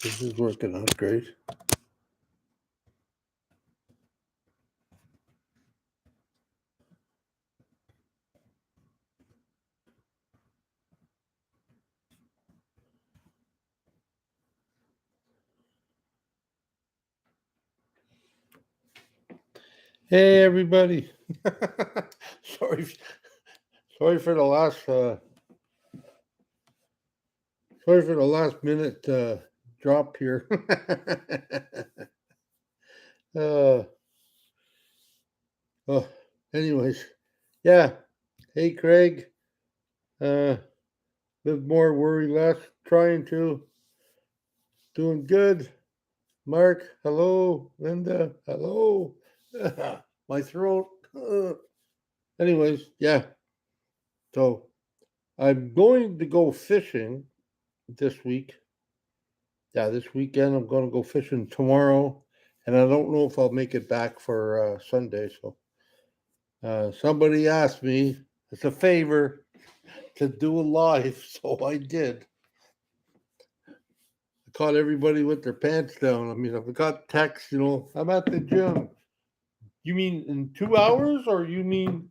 This is working out great. Hey, everybody. sorry, sorry for the last, sorry for the last minute drop here. uh, oh, anyways, yeah. Hey, Craig. Uh, live more, worry less. Trying to. Doing good. Mark, hello. Linda, hello. My throat. Anyways, yeah. So I'm going to go fishing this week. Yeah, this weekend I'm going to go fishing tomorrow, and I don't know if I'll make it back for Sunday. So somebody asked me, it's a favor, to do a live, so I did. I caught everybody with their pants down. I mean, I've got texts, I'm at the gym. You mean in 2 hours, or you mean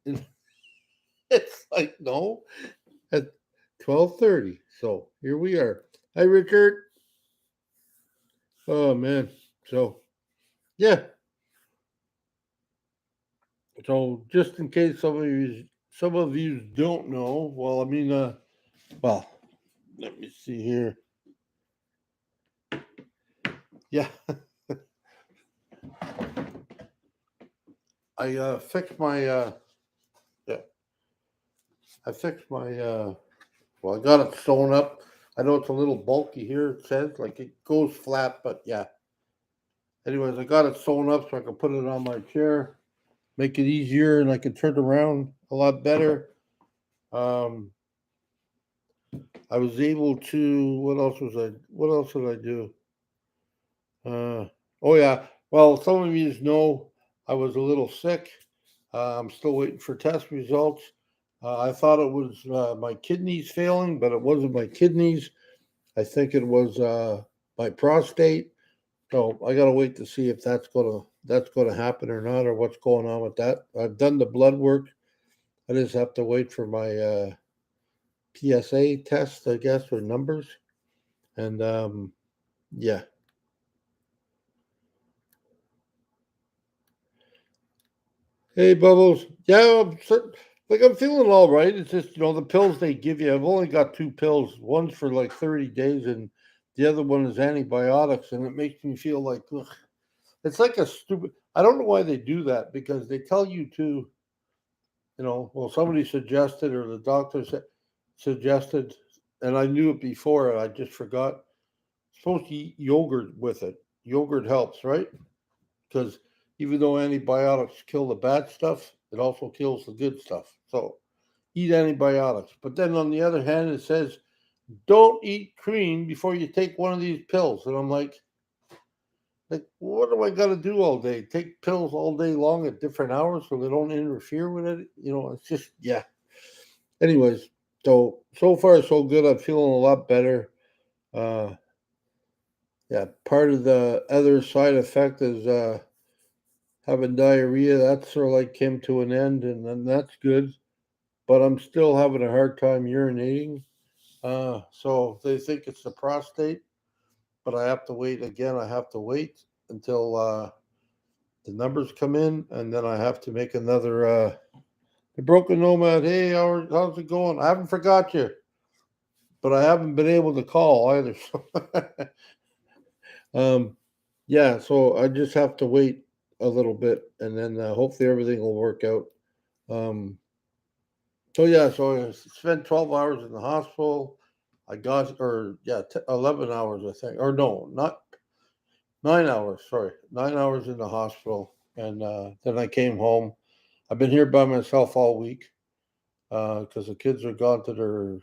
in, it's like no, at 12:30. So here we are. Hi, Richard. Oh man. So yeah. So just in case some of you don't know, well, I mean, well, let me see here. Yeah, I fixed my yeah, I fixed my well, I got it sewn up. I know it's a little bulky here. It says like it goes flat, but yeah. Anyways, I got it sewn up so I can put it on my chair, make it easier, and I can turn it around a lot better. Um, I was able to. What else was I? What else did I do? Oh yeah. Well, some of you know I was a little sick. I'm still waiting for test results. I thought it was my kidneys failing, but it wasn't my kidneys. I think it was my prostate. So I gotta wait to see if that's gonna happen or not, or what's going on with that. I've done the blood work. I just have to wait for my PSA test, I guess, or numbers. And yeah. Hey, Bubbles. Yeah, like I'm feeling all right. It's just the pills they give you. I've only got two pills. One's for like 30 days, and the other one is antibiotics, and it makes me feel like ugh. It's like a stupid. I don't know why they do that because they tell you to, well, somebody suggested or the doctor suggested, and I knew it before, and I just forgot. Supposed to eat yogurt with it. Yogurt helps, right? Because even though antibiotics kill the bad stuff, it also kills the good stuff. So eat antibiotics. But then on the other hand, it says don't eat cream before you take one of these pills. And I'm like, what do I got to do all day? Take pills all day long at different hours so they don't interfere with it? It's just, yeah. Anyways, so far so good. I'm feeling a lot better. Uh, yeah, part of the other side effect is having diarrhea. That sort of like came to an end, and then that's good. But I'm still having a hard time urinating. So they think it's the prostate, but I have to wait again. I have to wait until the numbers come in, and then I have to make another. The broken nomad. Hey, how's it going? I haven't forgot you, but I haven't been able to call either. um, yeah, so I just have to wait a little bit, and then hopefully everything will work out. Um, So yeah, so I spent 12 hours in the hospital. I got, or yeah, 11 hours, I think, or no, not 9 hours. Sorry, 9 hours in the hospital, and then I came home. I've been here by myself all week because the kids are gone to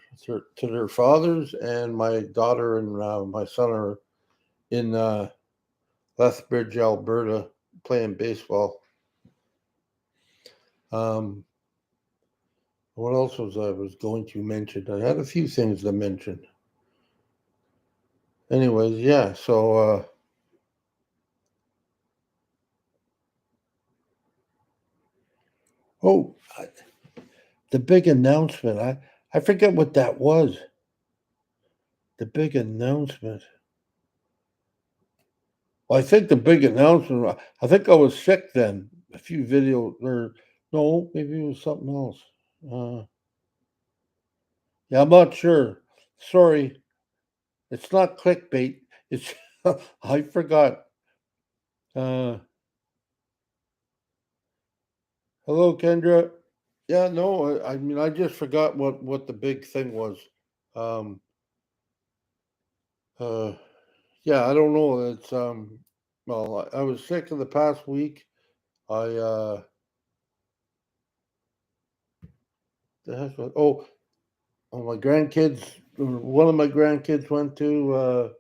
their fathers, and my daughter and my son are in Lethbridge, Alberta, playing baseball. Um, What else was going to mention? I had a few things to mention. Anyways, yeah. So, oh, the big announcement. I forget what that was. The big announcement. Well, I think the big announcement. I think I was sick then. A few videos, or no, maybe it was something else. Uh, yeah, I'm not sure. Sorry, it's not clickbait. It's I forgot. Uh, Hello, Kendra. Yeah, no, I mean I just forgot what the big thing was. Um, uh, yeah, I don't know. It's well, I was sick in the past week. I the heck was, oh, my grandkids. One of my grandkids went to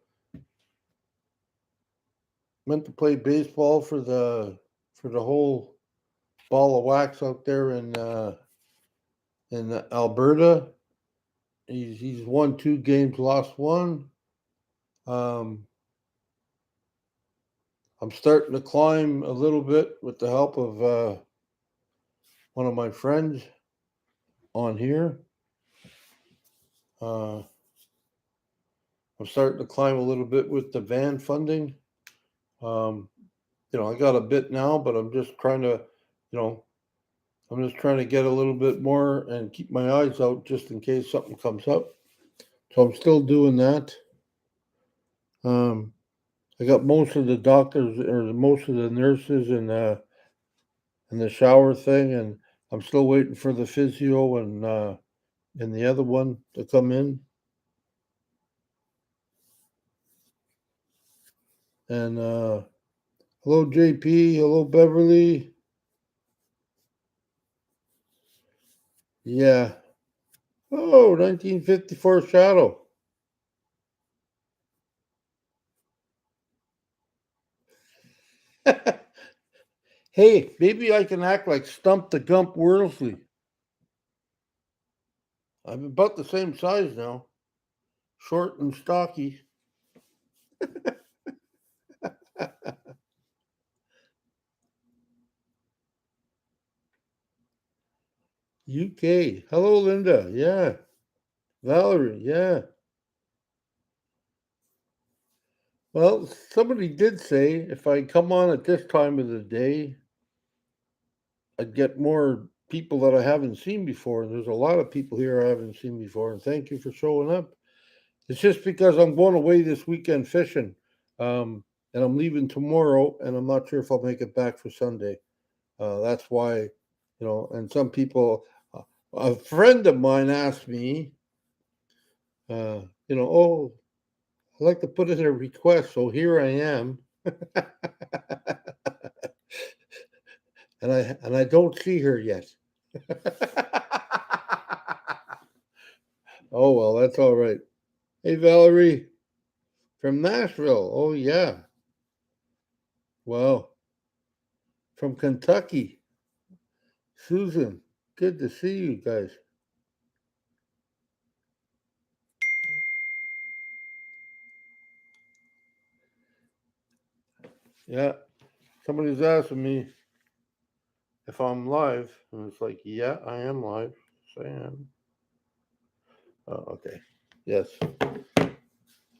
play baseball for the whole ball of wax out there in Alberta. He's won 2 games, lost one. Um, I'm starting to climb a little bit with the help of one of my friends on here. Uh, I'm starting to climb a little bit with the van funding. Um, I got a bit now, but I'm just trying to, you know, I'm just trying to get a little bit more and keep my eyes out just in case something comes up. So I'm still doing that. Um, I got most of the doctors or most of the nurses in the shower thing, and I'm still waiting for the physio and the other one to come in. And hello, JP. Hello, Beverly. Yeah. Oh, 1954 Shadow. Hey, maybe I can act like Stump the Gump Worsley. I'm about the same size now, short and stocky. UK. Hello, Linda. Yeah. Valerie. Yeah. Well, somebody did say if I come on at this time of the day, I'd get more people that I haven't seen before. And there's a lot of people here I haven't seen before. And thank you for showing up. It's just because I'm going away this weekend fishing. Um, and I'm leaving tomorrow, and I'm not sure if I'll make it back for Sunday. That's why, and some people, a friend of mine asked me, oh, I'd like to put in a request. So here I am. And I don't see her yet. Oh well, that's all right. Hey Valerie from Nashville. Oh yeah. Well, from Kentucky. Susan, good to see you guys. Yeah. Somebody's asking me if I'm live, and it's like, yeah, I am live. Yes, I am. Oh, okay. Yes,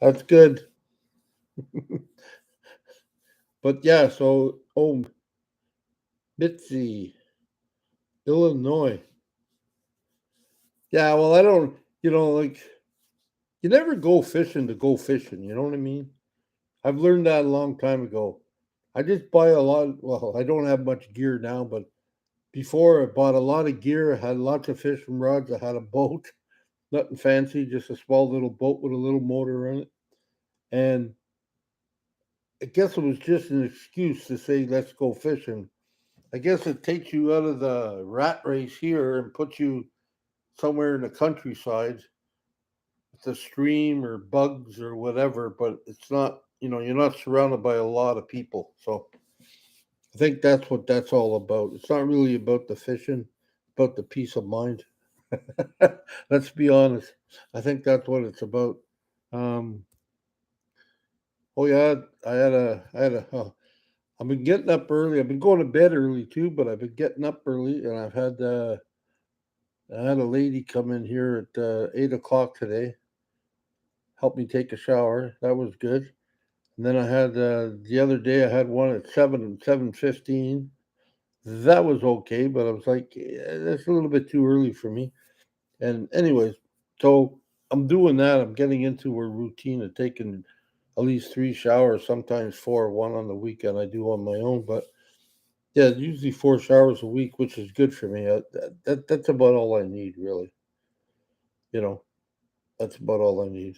that's good. But yeah, so Mitzi, Illinois. Yeah, well, I don't. Like you never go fishing to go fishing. You know what I mean? I've learned that a long time ago. I just buy a lot. Well, I don't have much gear now, but before I bought a lot of gear. I had lots of fishing rods. I had a boat, nothing fancy, just a small little boat with a little motor in it. And I guess it was just an excuse to say, let's go fishing. I guess it takes you out of the rat race here and puts you somewhere in the countryside with a stream or bugs or whatever, but it's not, you're not surrounded by a lot of people. So I think that's what that's all about. It's not really about the fishing, about the peace of mind. Let's be honest. I think that's what it's about. Um, oh yeah, I've been getting up early. I've been going to bed early too, but I've been getting up early, and I had a lady come in here at 8 o'clock today, help me take a shower. That was good. And then I had the other day I had one at 7:15. That was okay, but I was like, that's a little bit too early for me. And anyways, so I'm doing that. I'm getting into a routine of taking at least 3 showers, sometimes four, one on the weekend I do on my own. But yeah, usually 4 showers a week, which is good for me. That's about all I need, really. You know, that's about all I need.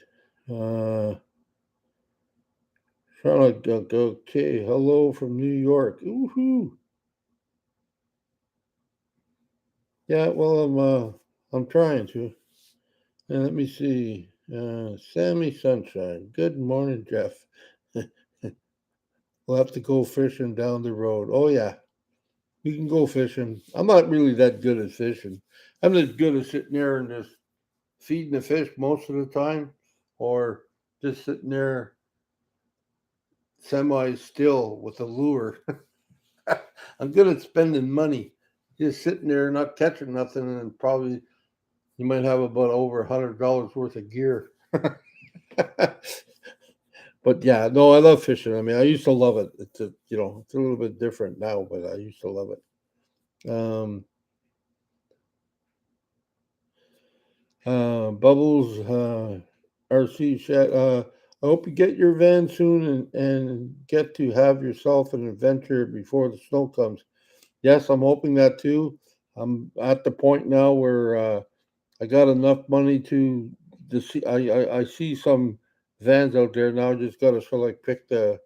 Uh, Trying to go. Okay, hello from New York. Woohoo! Yeah, well, I'm trying to. And let me see. Sammy Sunshine. Good morning, Jeff. We'll have to go fishing down the road. Oh yeah, we can go fishing. I'm not really that good at fishing. I'm as good as sitting there and just feeding the fish most of the time, or just sitting there semi still with a lure. I'm good at spending money, just sitting there not catching nothing, and probably you might have about over $100 worth of gear. But yeah, no, I love fishing. I mean, I used to love it. It's a little bit different now, but I used to love it. Um, Bubbles, RC chat. I hope you get your van soon and get to have yourself an adventure before the snow comes. Yes, I'm hoping that too. I'm at the point now where I got enough money to see. I see some vans out there now. Just got to sort of like pick the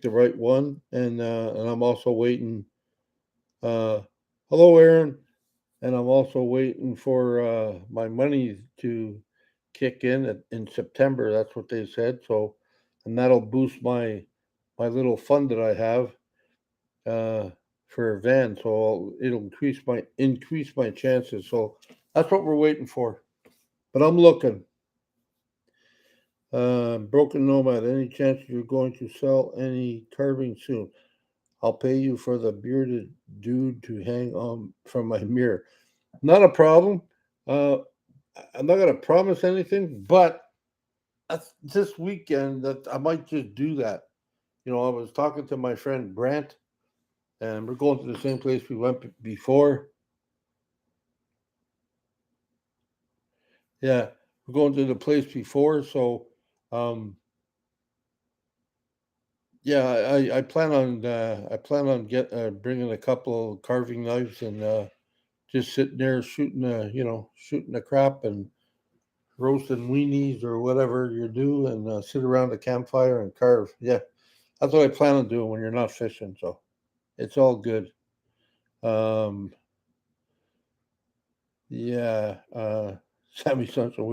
right one, and I'm also waiting. Uh, Hello, Aaron, and I'm also waiting for my money to kick in September. That's what they said. So, and that'll boost my little fund that I have uh, for a van. So it'll increase my chances. So that's what we're waiting for. But I'm looking. Broken Nomad. Any chance you're going to sell any carving soon? I'll pay you for the bearded dude to hang on from my mirror. Not a problem. Uh, I'm not going to promise anything, but this weekend that I might just do that. I was talking to my friend Brant, and we're going to the same place we went before. Yeah, we're going to the place before, so um, yeah, I plan on bringing a couple of carving knives and just sitting there shooting the crap and roasting weenies or whatever you do, and sit around the campfire and carve. Yeah, that's what I plan on doing when you're not fishing. So it's all good. Um, yeah, Sammy Central.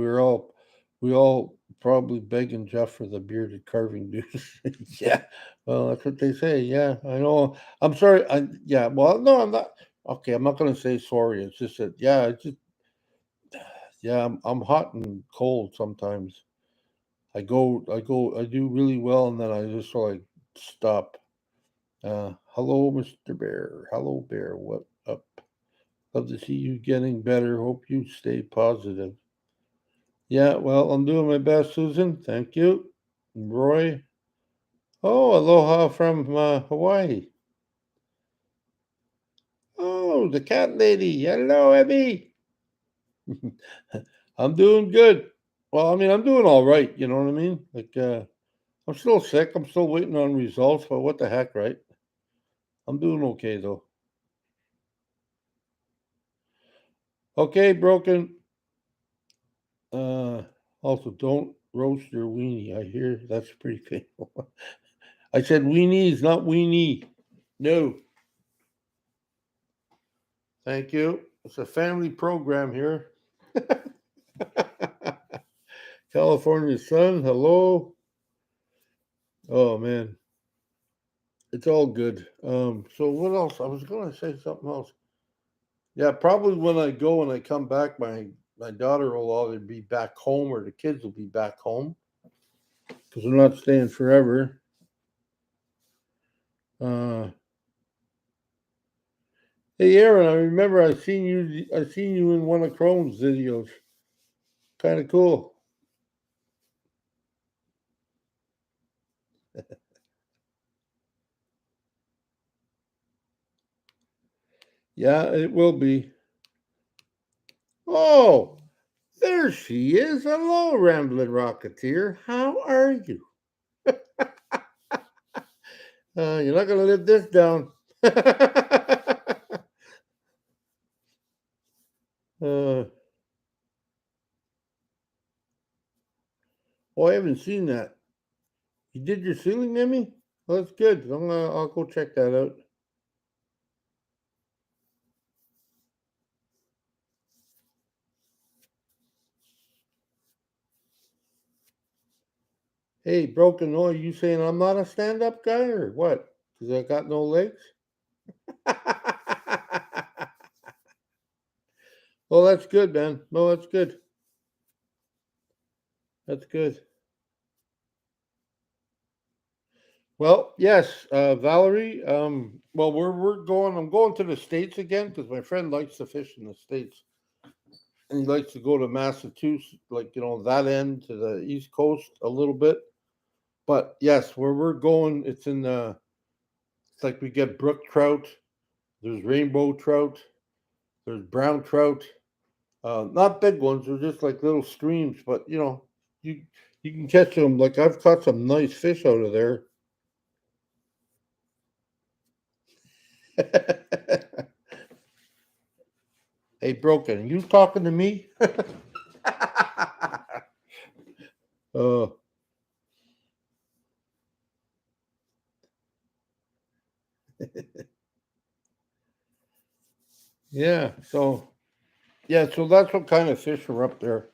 We all probably begging Jeff for the bearded carving dudes. Yeah, well, that's what they say. Yeah, I know. I'm sorry. Yeah. Well, no, I'm not. Okay, I'm not gonna say sorry. It's just that. Yeah, it's just. Yeah, I'm hot and cold sometimes. I do really well, and then I just sort of like stop. Hello, Mr. Bear. Hello, Bear. What up? Love to see you getting better. Hope you stay positive. Yeah, well, I'm doing my best, Susan. Thank you. Roy. Oh, aloha from Hawaii. Oh, the cat lady. Hello, Abby. I'm doing good. Well, I mean, I'm doing all right. You know what I mean? Like, I'm still sick. I'm still waiting on results, but what the heck, right? I'm doing okay, though. Okay, broken. Uh, Also, don't roast your weenie. I hear that's pretty painful. I said weenies, not weenie. No, thank you. It's a family program here. California sun, hello. Oh man, it's all good. So what else? I was going to say something else. Yeah, probably when I go and I come back, my daughter will either be back home or the kids will be back home because they're not staying forever. Uh, hey, Aaron, I remember I seen you. I seen you in one of Chrome's videos. Kind of cool. Yeah, it will be. Oh, there she is. Hello, Rambling Rocketeer. How are you? You're not going to live this down. uh, oh, I haven't seen that. You did your ceiling, Emmy? Well, that's good. I'll go check that out. Hey, Broken Noise, you saying I'm not a stand-up guy or what? Because I got no legs? Well, that's good, man. No, that's good. That's good. Well, yes, Valerie. Well, we're going. I'm going to the states again because my friend likes to fish in the states, and he likes to go to Massachusetts, like that end to the East Coast a little bit. But yes, where we're going, it's in the. It's like we get brook trout. There's rainbow trout. There's brown trout. Not big ones. They're just like little streams, but you you can catch them. Like I've caught some nice fish out of there. Hey, Broken, you talking to me? uh, yeah. So that's what kind of fish are up there.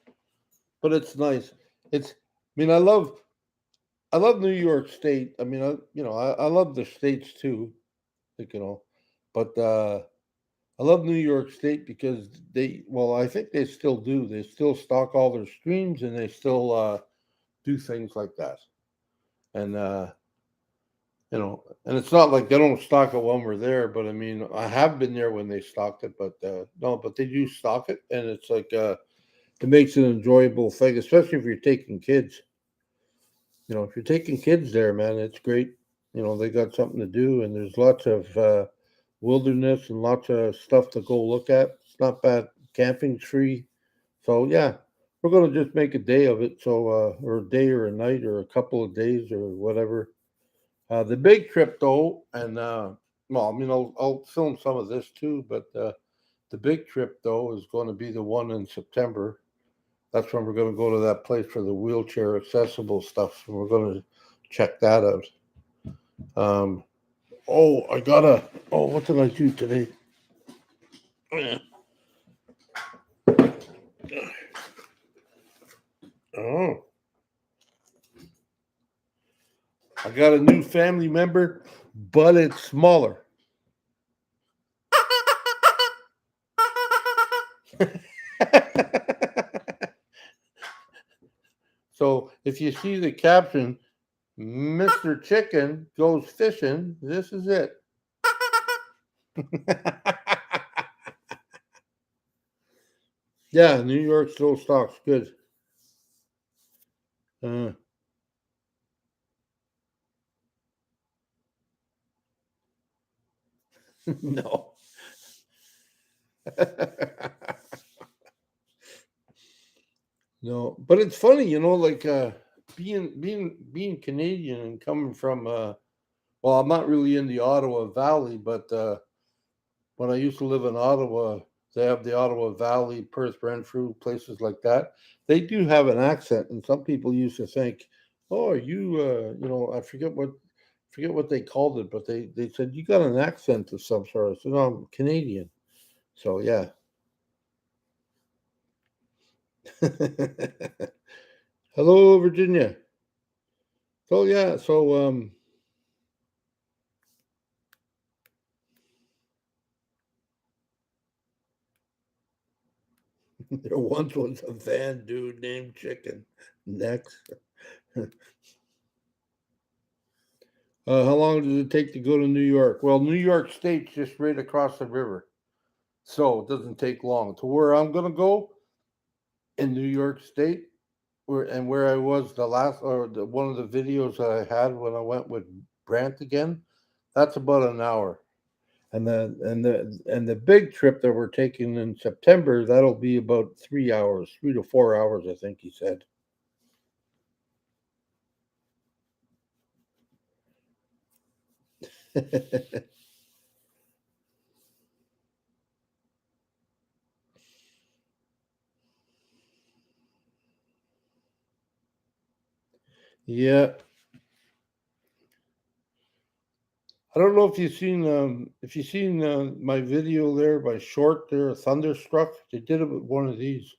But it's nice. It's. I mean, I love New York State. I mean, I love the states too. Like, but I love New York State because well, I think they still do. They still stock all their streams and they still do things like that. And and it's not like they don't stock it when we're there, but I mean, I have been there when they stocked it, but no, but they do stock it, and it's like it makes an enjoyable thing, especially if you're taking kids. If you're taking kids there, man, it's great. They got something to do, and there's lots of wilderness and lots of stuff to go look at. It's not bad. Camping's free, so yeah, we're gonna just make a day of it. So or a day or a night or a couple of days or whatever. The big trip, though, and well, I mean, I'll film some of this too, but the big trip, though, is going to be the one in September. That's when we're going to go to that place for the wheelchair accessible stuff. And we're going to check that out. Um, oh, I gotta. Oh, what did I do today? Oh, I got a new family member, but it's smaller. So if you see the caption, Mr. Chicken goes fishing, this is it. Yeah, New York still stocks good. Uh, no. No, but it's funny, like being Canadian and coming from well, I'm not really in the Ottawa Valley, but when I used to live in Ottawa, they have the Ottawa Valley, Perth, Renfrew, places like that. They do have an accent, and some people used to think, "Oh, are you I forget what they called it, but they said you got an accent of some sort." I said, "No, I'm Canadian." So yeah. Hello, Virginia. So yeah, so There once was a van dude named Chicken. Next. How long does it take to go to New York? Well, New York State's just right across the river, so it doesn't take long. To where I'm gonna go in New York State, where I was the last or one of the videos that I had when I went with Brant again, that's about an hour. And the big trip that we're taking in September, that'll be about 3 hours, 3 to 4 hours, I think he said. Yeah, I don't know if you've seen my video there, my short there, Thunderstruck. They did it with one of these.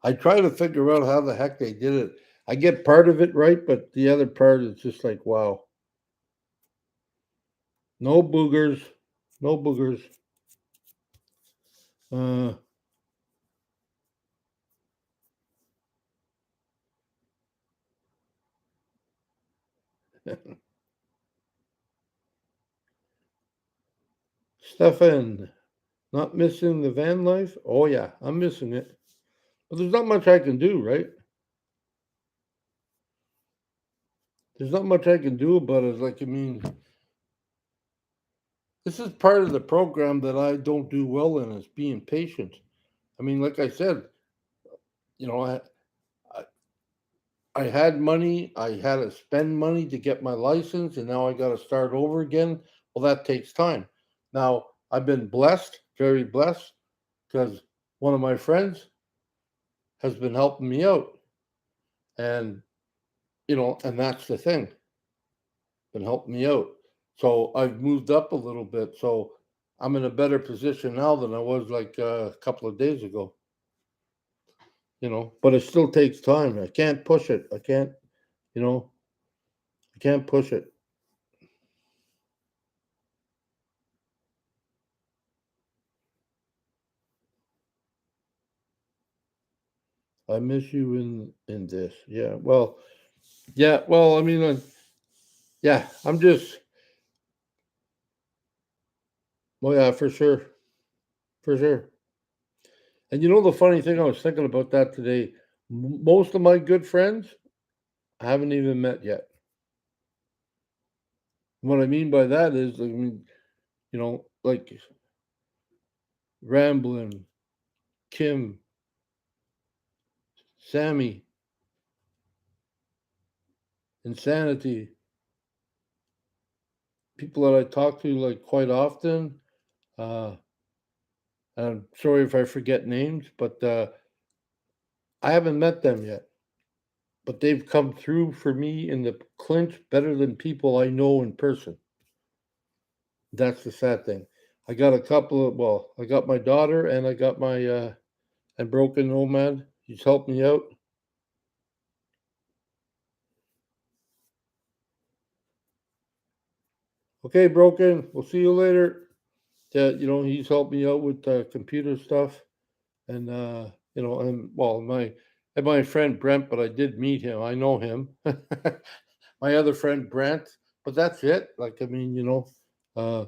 I try to figure out how the heck they did it. I get part of it right, but the other part is just like wow. No boogers, no boogers. Uh, Stefan, not missing the van life? Oh yeah, I'm missing it. But there's not much I can do, right? There's not much I can do about it. Like I mean, this is part of the program that I don't do well in is being patient. I mean, like I said, you know, I I had money, I had to spend money to get my license, and now I got to start over again. Well, that takes time. Now, I've been blessed, very blessed, because one of my friends has been helping me out. And, and that's the thing, been helping me out. So I've moved up a little bit. So I'm in a better position now than I was like a couple of days ago, but it still takes time. I can't push it. You know, I can't push it. I miss you in this. Yeah. Well, yeah. Well, I mean, yeah. I'm just. Well, yeah, for sure, for sure. And the funny thing, I was thinking about that today. Most of my good friends I haven't even met yet. What I mean by that is, I mean, like Ramblin', Kim, Sammy, Insanity, people that I talk to like quite often. Uh, and I'm sorry if I forget names, but I haven't met them yet. But they've come through for me in the clinch better than people I know in person. That's the sad thing. I got a couple of I got my daughter and I got my and Broken Nomad. He's helped me out. Okay, Broken. We'll see you later. Yeah, he's helped me out with computer stuff, and my friend Brent, but I did meet him. I know him. My other friend Brent, but that's it. Like I mean, uh,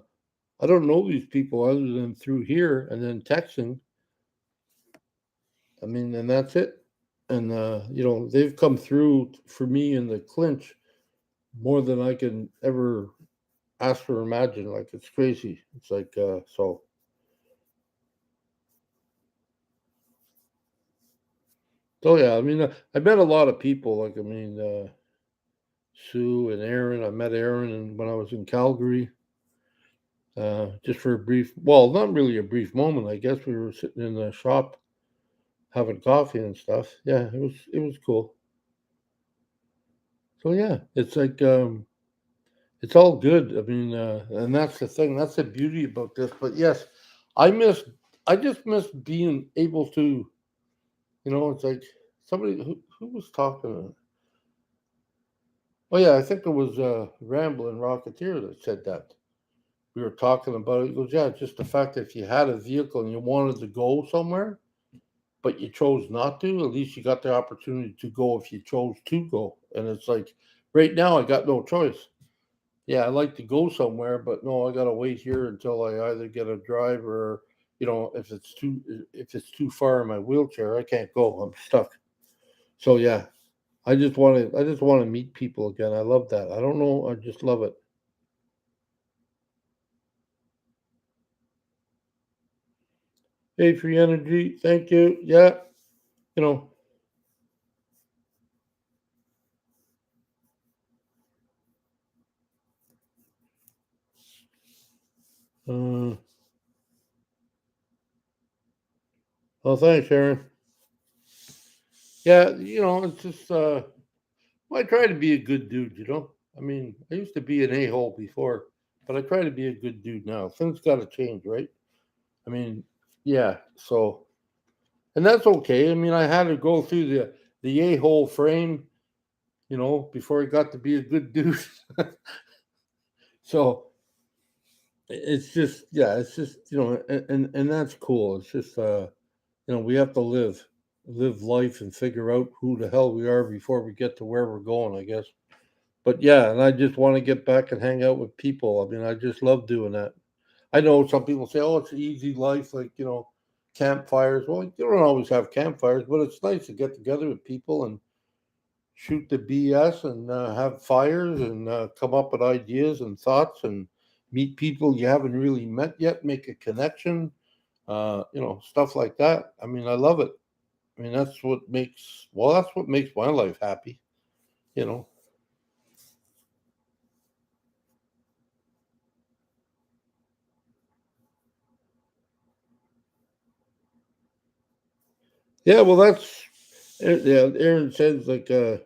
I don't know these people other than through here and then texting. I mean, and that's it. And they've come through for me in the clinch more than I can ever ask or imagine. Like it's crazy. It's like so. So yeah, I mean, I met a lot of people. Like I mean, Sue and Aaron. I met Aaron and when I was in Calgary, just for a brief. Well, not really a brief moment. I guess we were sitting in the shop having coffee and stuff. Yeah, it was cool. So yeah, it's like it's all good. I mean, and that's the thing. That's the beauty about this. But yes, I miss. I just miss being able to. It's like somebody who was talking. Oh yeah, I think it was Ramblin' Rocketeer that said that. we were talking about it. He goes, yeah, just the fact that if you had a vehicle and you wanted to go somewhere, but you chose not to, at least you got the opportunity to go if you chose to go. And it's like, right now, I got no choice. Yeah, I like to go somewhere, but no, I gotta wait here until I either get a driver or, if it's too far in my wheelchair, I can't go. I'm stuck. So yeah, I just want to meet people again. I love that. I don't know, I just love it. Hey, free energy, thank you. Yeah, you know, uh, well, thanks, Aaron. Yeah, it's just well, I try to be a good dude. I mean, I used to be an a-hole before, but I try to be a good dude now. Things got to change, right? I mean, yeah. So, and that's okay. I mean, I had to go through the a-hole frame, before I got to be a good dude. So it's just, yeah, it's just, and that's cool. It's just, we have to live life and figure out who the hell we are before we get to where we're going, I guess. But yeah, and I just want to get back and hang out with people. I mean, I just love doing that. I know some people say, "Oh, it's an easy life," like campfires. Well, you don't always have campfires, but it's nice to get together with people and shoot the BS and have fires and come up with ideas and thoughts and meet people you haven't really met yet, make a connection, stuff like that. I mean, I love it. I mean, that's what makes my life happy, you know. Yeah, well, yeah. Aaron says like it's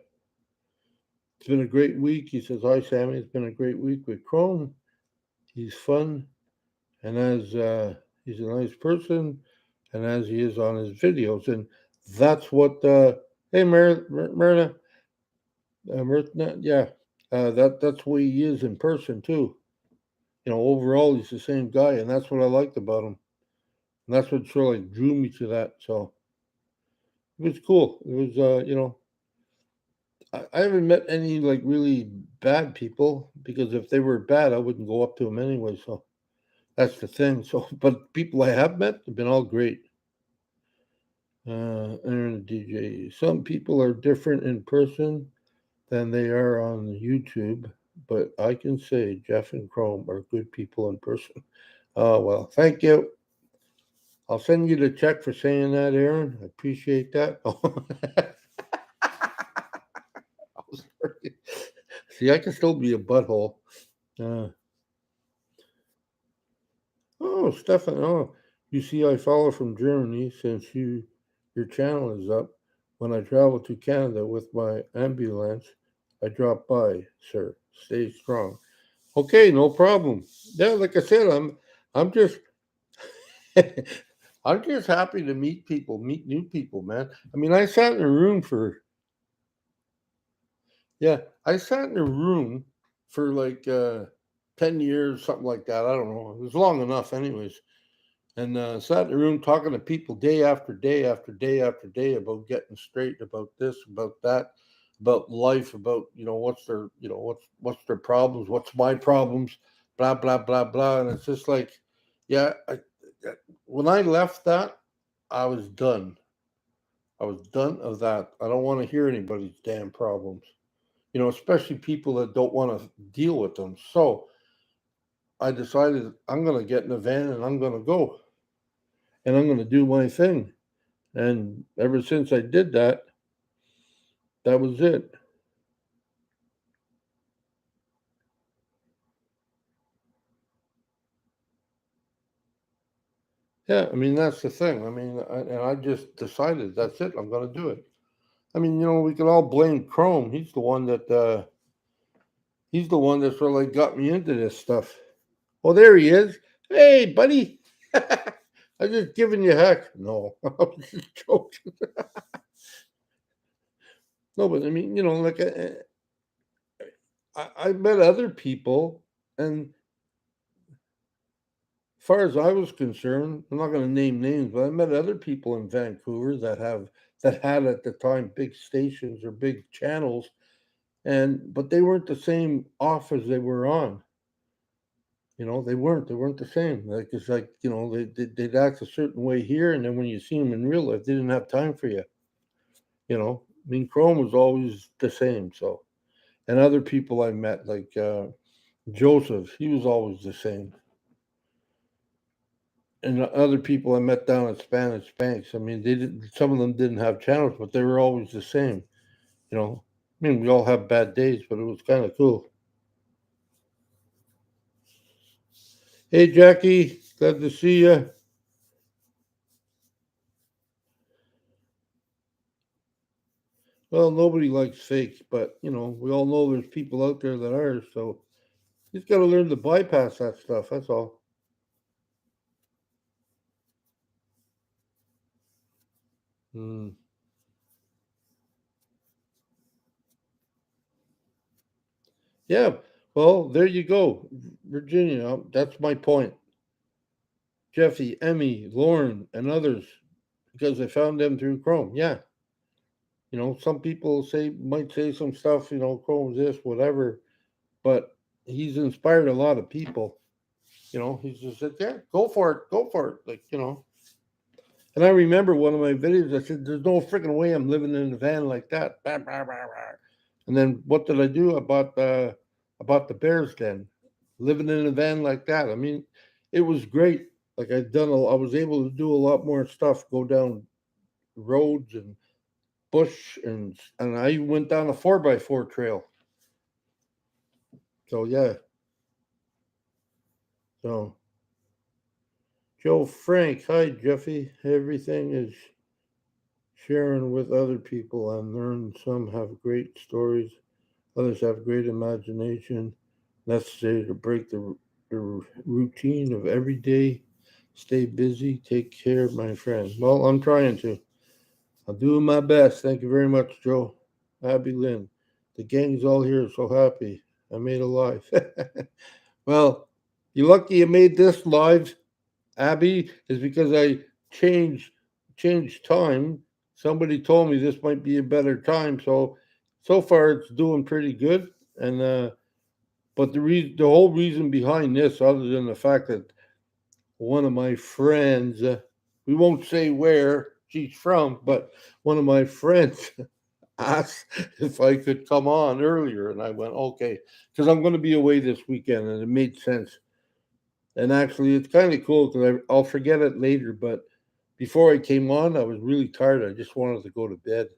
been a great week. He says, "Hi, Sammy. It's been a great week with Chrome. He's fun, and as he's a nice person, and as he is on his videos, and that's what." Hey, Myrna, Myrna, yeah, that's what he is in person too. Overall, he's the same guy, and that's what I liked about him. And that's what sort of like drew me to that. So it was cool. It was, I haven't met any like really bad people because if they were bad, I wouldn't go up to them anyway. So that's the thing. So, but people I have met have been all great. Internet DJ. Some people are different in person than they are on YouTube, but I can say Jeff and Chrome are good people in person. Oh well, thank you. I'll send you the check for saying that, Aaron. I appreciate that. See, I can still be a butthole. Uh, oh, Stefan. Oh, you see, I follow from Germany since your channel is up. When I travel to Canada with my ambulance, I drop by, sir. Stay strong. Okay, no problem. Yeah, like I said, I'm just I'm just happy to meet people, meet new people, man. I mean, I sat in a room for yeah, I sat in a room for like 10 years, something like that. I don't know. It was long enough, anyways. And sat in a room talking to people day after day after day after day about getting straight, about this, about that, about life, about what's their problems, what's my problems, blah blah blah blah. And it's just like, yeah, when I left that, I was done. I was done of that. I don't want to hear anybody's damn problems. Especially people that don't want to deal with them. So I decided I'm going to get in a van and I'm going to go and I'm going to do my thing. And ever since I did that, that was it. Yeah, I mean that's the thing. I mean, and I just decided that's it. I'm going to do it. I mean, we can all blame Chrome. He's the one that sort of like got me into this stuff. Well, there he is. Hey, buddy. I'm just giving you heck. No, I'm just joking. No, but I mean, like I met other people, and far as I was concerned, I'm not going to name names, but I met other people in Vancouver that had at the time big stations or big channels, and but they weren't the same off as they were on. They weren't the same. Like it's like they'd act a certain way here, and then when you see them in real life, they didn't have time for you. I mean, Chrome was always the same. So, and other people I met like Joseph, he was always the same. And other people I met down at Spanish Banks, I mean, they didn't. Some of them didn't have channels, but they were always the same. You know, I mean, we all have bad days, but it was kind of cool. Hey, Jackie, glad to see you. Well, nobody likes fakes, but we all know there's people out there that are. So you just got to learn to bypass that stuff. That's all. Mm. Yeah. Well, there you go, Virginia. That's my point. Jeffy, Emmy, Lauren, and others, because I found them through Chrome. Yeah. Some people might say some stuff. Chrome's this, whatever, but he's inspired a lot of people. He's just said, yeah, go for it. Like, and I remember one of my videos, I said, there's no freaking way I'm living in a van like that. Bah, bah, bah, bah. And then what did I do? I bought the Bears Den, living in a van like that. I mean, it was great. Like I was able to do a lot more stuff, go down roads and bush, and I went down a 4x4 trail. So yeah. So Joe Frank, hi Jeffy. Everything is sharing with other people and learn. Some have great stories, others have great imagination, necessary to break the routine of every day. Stay busy. Take care, my friend. Well, I'm trying to. I'm doing my best. Thank you very much, Joe. Abby Lynn. The gang's all here, so happy. I made a live. Well, you're lucky you made this live, Abby, is because I changed changed time. Somebody told me this might be a better time, so far it's doing pretty good. And but the whole reason behind this, other than the fact that one of my friends, we won't say where she's from, but one of my friends asked if I could come on earlier, and I went okay because I'm going to be away this weekend, and it made sense. And actually, it's kind of cool because I'll forget it later. But before I came on, I was really tired. I just wanted to go to bed.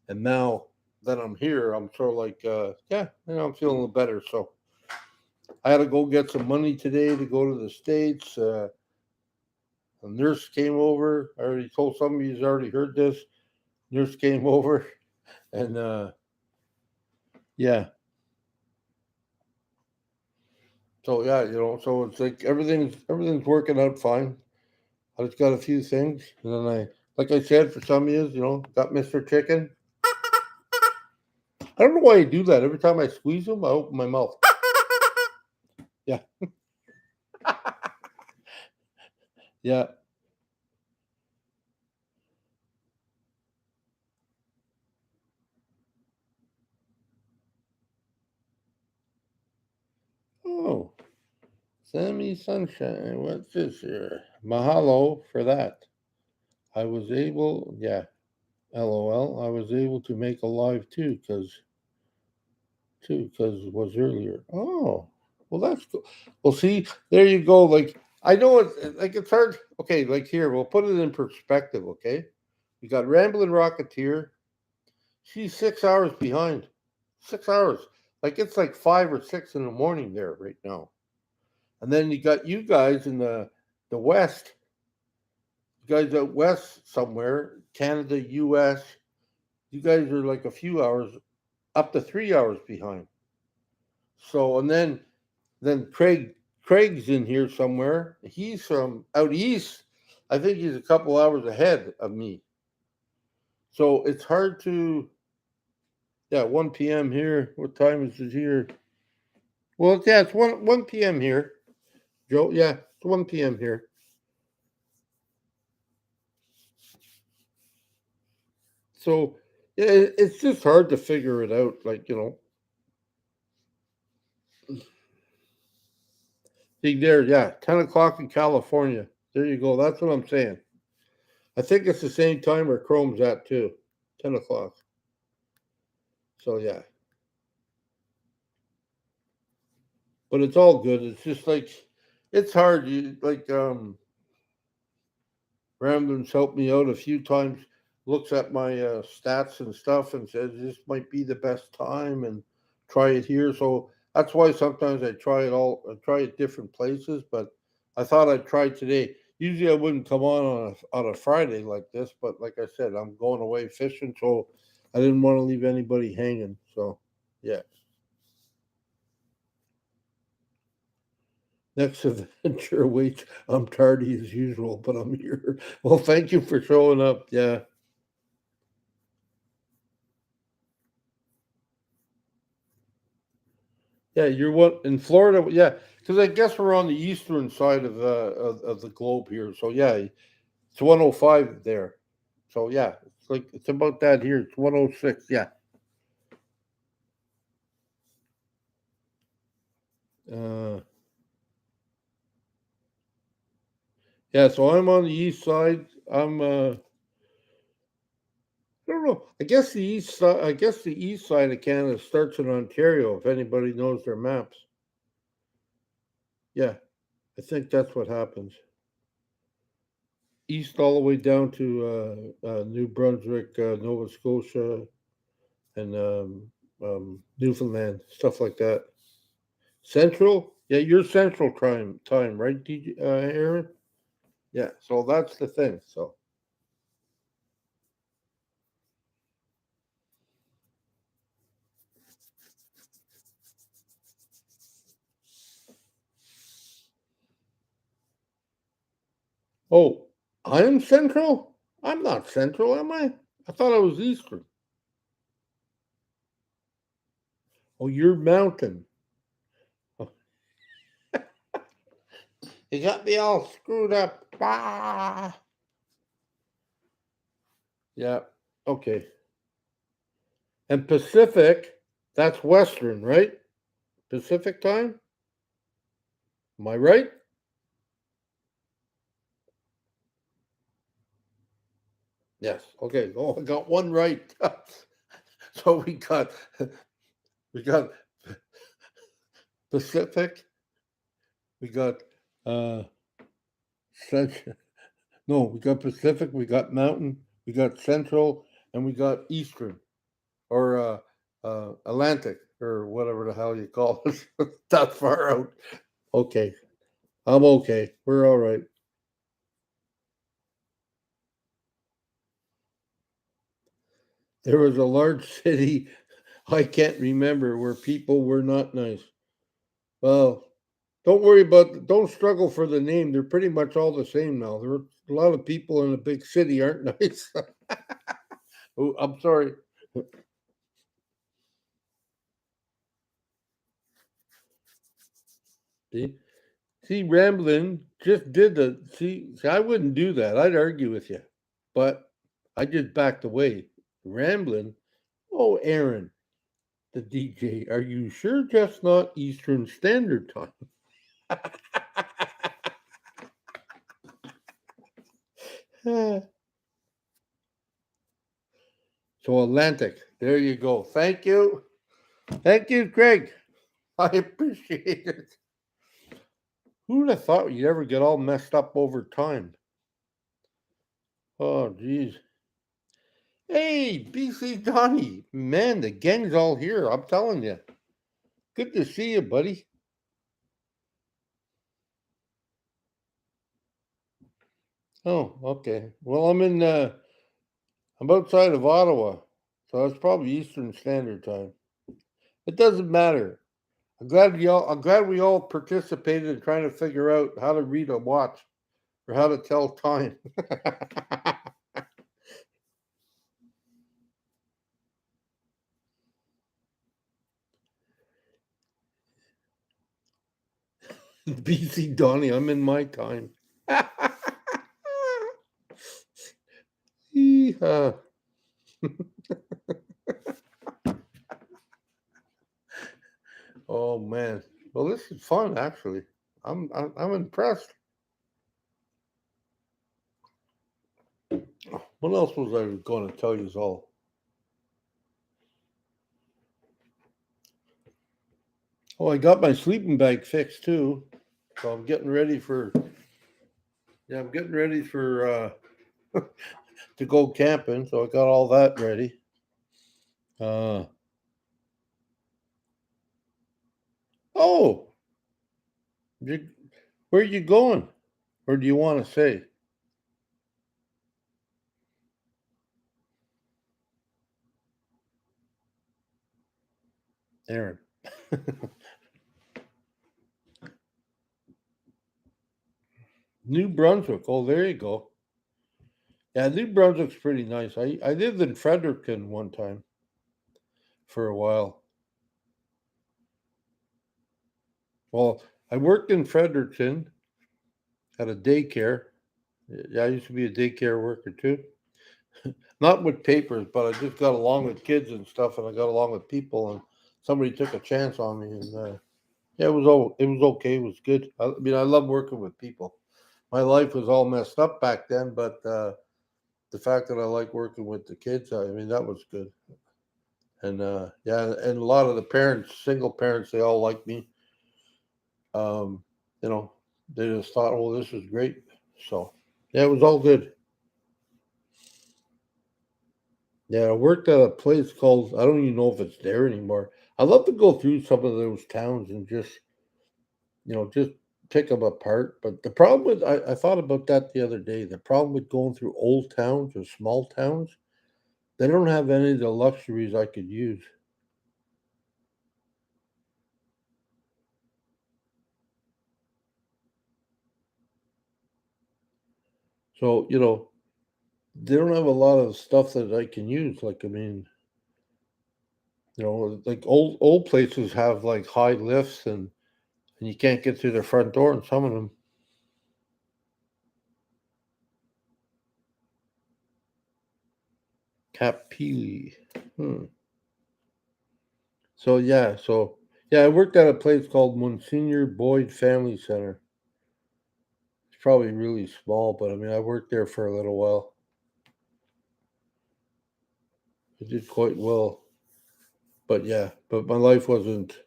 And now that I'm here, I'm sort of like, yeah, I'm feeling a little better. So I had to go get some money today to go to the States. A nurse came over. I already told some of you's already heard this. Nurse came over, and yeah. So yeah, so it's like everything's working out fine. I just got a few things, and then like I said, for some years, got Mr. Chicken. I don't know why I do that. Every time I squeeze them, I open my mouth. Yeah, yeah. Oh, Sammy Sunshine. What's this here? Mahalo for that. I was able, yeah, LOL. I was able to make a live too, because it was earlier. Oh, well, that's cool. Well, see, there you go. Like, I know it's hard. Okay, like here, we'll put it in perspective, okay? You got Ramblin' Rocketeer. She's 6 hours behind. 6 hours. Like, it's like 5 or 6 in the morning there right now. And then you got you guys in the West, you guys out West somewhere, Canada, US. You guys are like a few hours, up to 3 hours behind. So, and then Craig's in here somewhere. He's from out east. I think he's a couple hours ahead of me. So it's hard to, yeah, 1 p.m. here. What time is it here? Well, yeah, it's 1 p.m. here. Joe, yeah. It's 1 p.m. here. So yeah, it's just hard to figure it out. Like, see there, yeah, 10 o'clock in California. There you go. That's what I'm saying. I think it's the same time where Chrome's at too. 10 o'clock. So yeah, but it's all good. It's just like it's hard. You like Ramblins helped me out a few times. Looks at my stats and stuff and says this might be the best time and try it here. So that's why sometimes I try it all. I try it different places. But I thought I'd try today. Usually I wouldn't come on a Friday like this, but like I said, I'm going away fishing, so I didn't want to leave anybody hanging. So yeah. Next adventure awaits. I'm tardy as usual, but I'm here. Well, thank you for showing up. Yeah. Yeah, you're what in Florida? Yeah, because I guess we're on the eastern side of the globe here. So yeah, it's 105 there. So yeah, it's about that here. It's 106. Yeah. Uh, yeah. So I'm on the east side. I don't know. I guess the east side. I guess the east side of Canada starts in Ontario. If anybody knows their maps. Yeah, I think that's what happens. East all the way down to New Brunswick, Nova Scotia, and Newfoundland, stuff like that. Central, yeah, you're Central time, right, DJ, Aaron? Yeah, so that's the thing. So, oh, I am Central. I'm not Central, am I? I thought I was Eastern. Oh, you're Mountain. Oh, you got me all screwed up. Ah. Yeah. Okay. And Pacific, that's Western, right? Pacific time. Am I right? Yes. Okay. Oh, I got one right. So we got Pacific, we got uh Cent- no, we got Pacific, we got Mountain, we got Central, and we got Eastern or Atlantic or whatever the hell you call it. That far out. Okay, I'm okay. We're all right. There was a large city I can't remember where people were not nice. Well, don't worry about. Don't struggle for the name. They're pretty much all the same now. There are a lot of people in a big city aren't nice. Oh, I'm sorry. See, see, Ramblin just did the. See, I wouldn't do that. I'd argue with you, but I just backed away. Ramblin. Oh, Aaron, the DJ. Are you sure just not Eastern Standard Time? So Atlantic. There you go. Thank you. Thank you, Greg. I appreciate it. Who would have thought you'd ever get all messed up over time? Oh, geez. Hey, BC Donnie. Man, the gang's all here. I'm telling you. Good to see you, buddy. Oh, okay. Well, I'm outside of Ottawa, so it's probably Eastern Standard Time. It doesn't matter. I'm glad we all participated in trying to figure out how to read a watch or how to tell time. BC Donnie, I'm in my time. Yeehaw. Oh man. Well, this is fun actually. I'm impressed. What else was I going to tell you all? Oh, I got my sleeping bag fixed too. So I'm getting ready for yeah, I'm getting ready for to go camping. So I got all that ready. Uh oh, you, where are you going? Or do you want to say, Aaron? New Brunswick. Oh, there you go. Yeah, New Brunswick's pretty nice. I lived in Fredericton one time for a while. Well, I worked in Fredericton at a daycare. Yeah, I used to be a daycare worker too. Not with papers, but I just got along with kids and stuff, and I got along with people, and somebody took a chance on me, and yeah, it was okay. It was good. I mean, I love working with people. My life was all messed up back then, but the fact that I like working with the kids, I mean, that was good. And yeah, and a lot of the parents, single parents, they all like me. Um, you know, they just thought, "Oh, this is great." So yeah, it was all good. Yeah, I worked at a place called, I don't even know if it's there anymore. I love to go through some of those towns and just, just pick them apart. But the problem with, I thought about that the other day. The problem with going through old towns or small towns, they don't have any of the luxuries I could use. So, they don't have a lot of stuff that I can use. Like, I mean, like old places have like high lifts and you can't get through their front door in some of them. Capili. Hmm. So I worked at a place called Monsignor Boyd Family Center. It's probably really small, but I mean I worked there for a little while. I did quite well. But yeah, but my life wasn't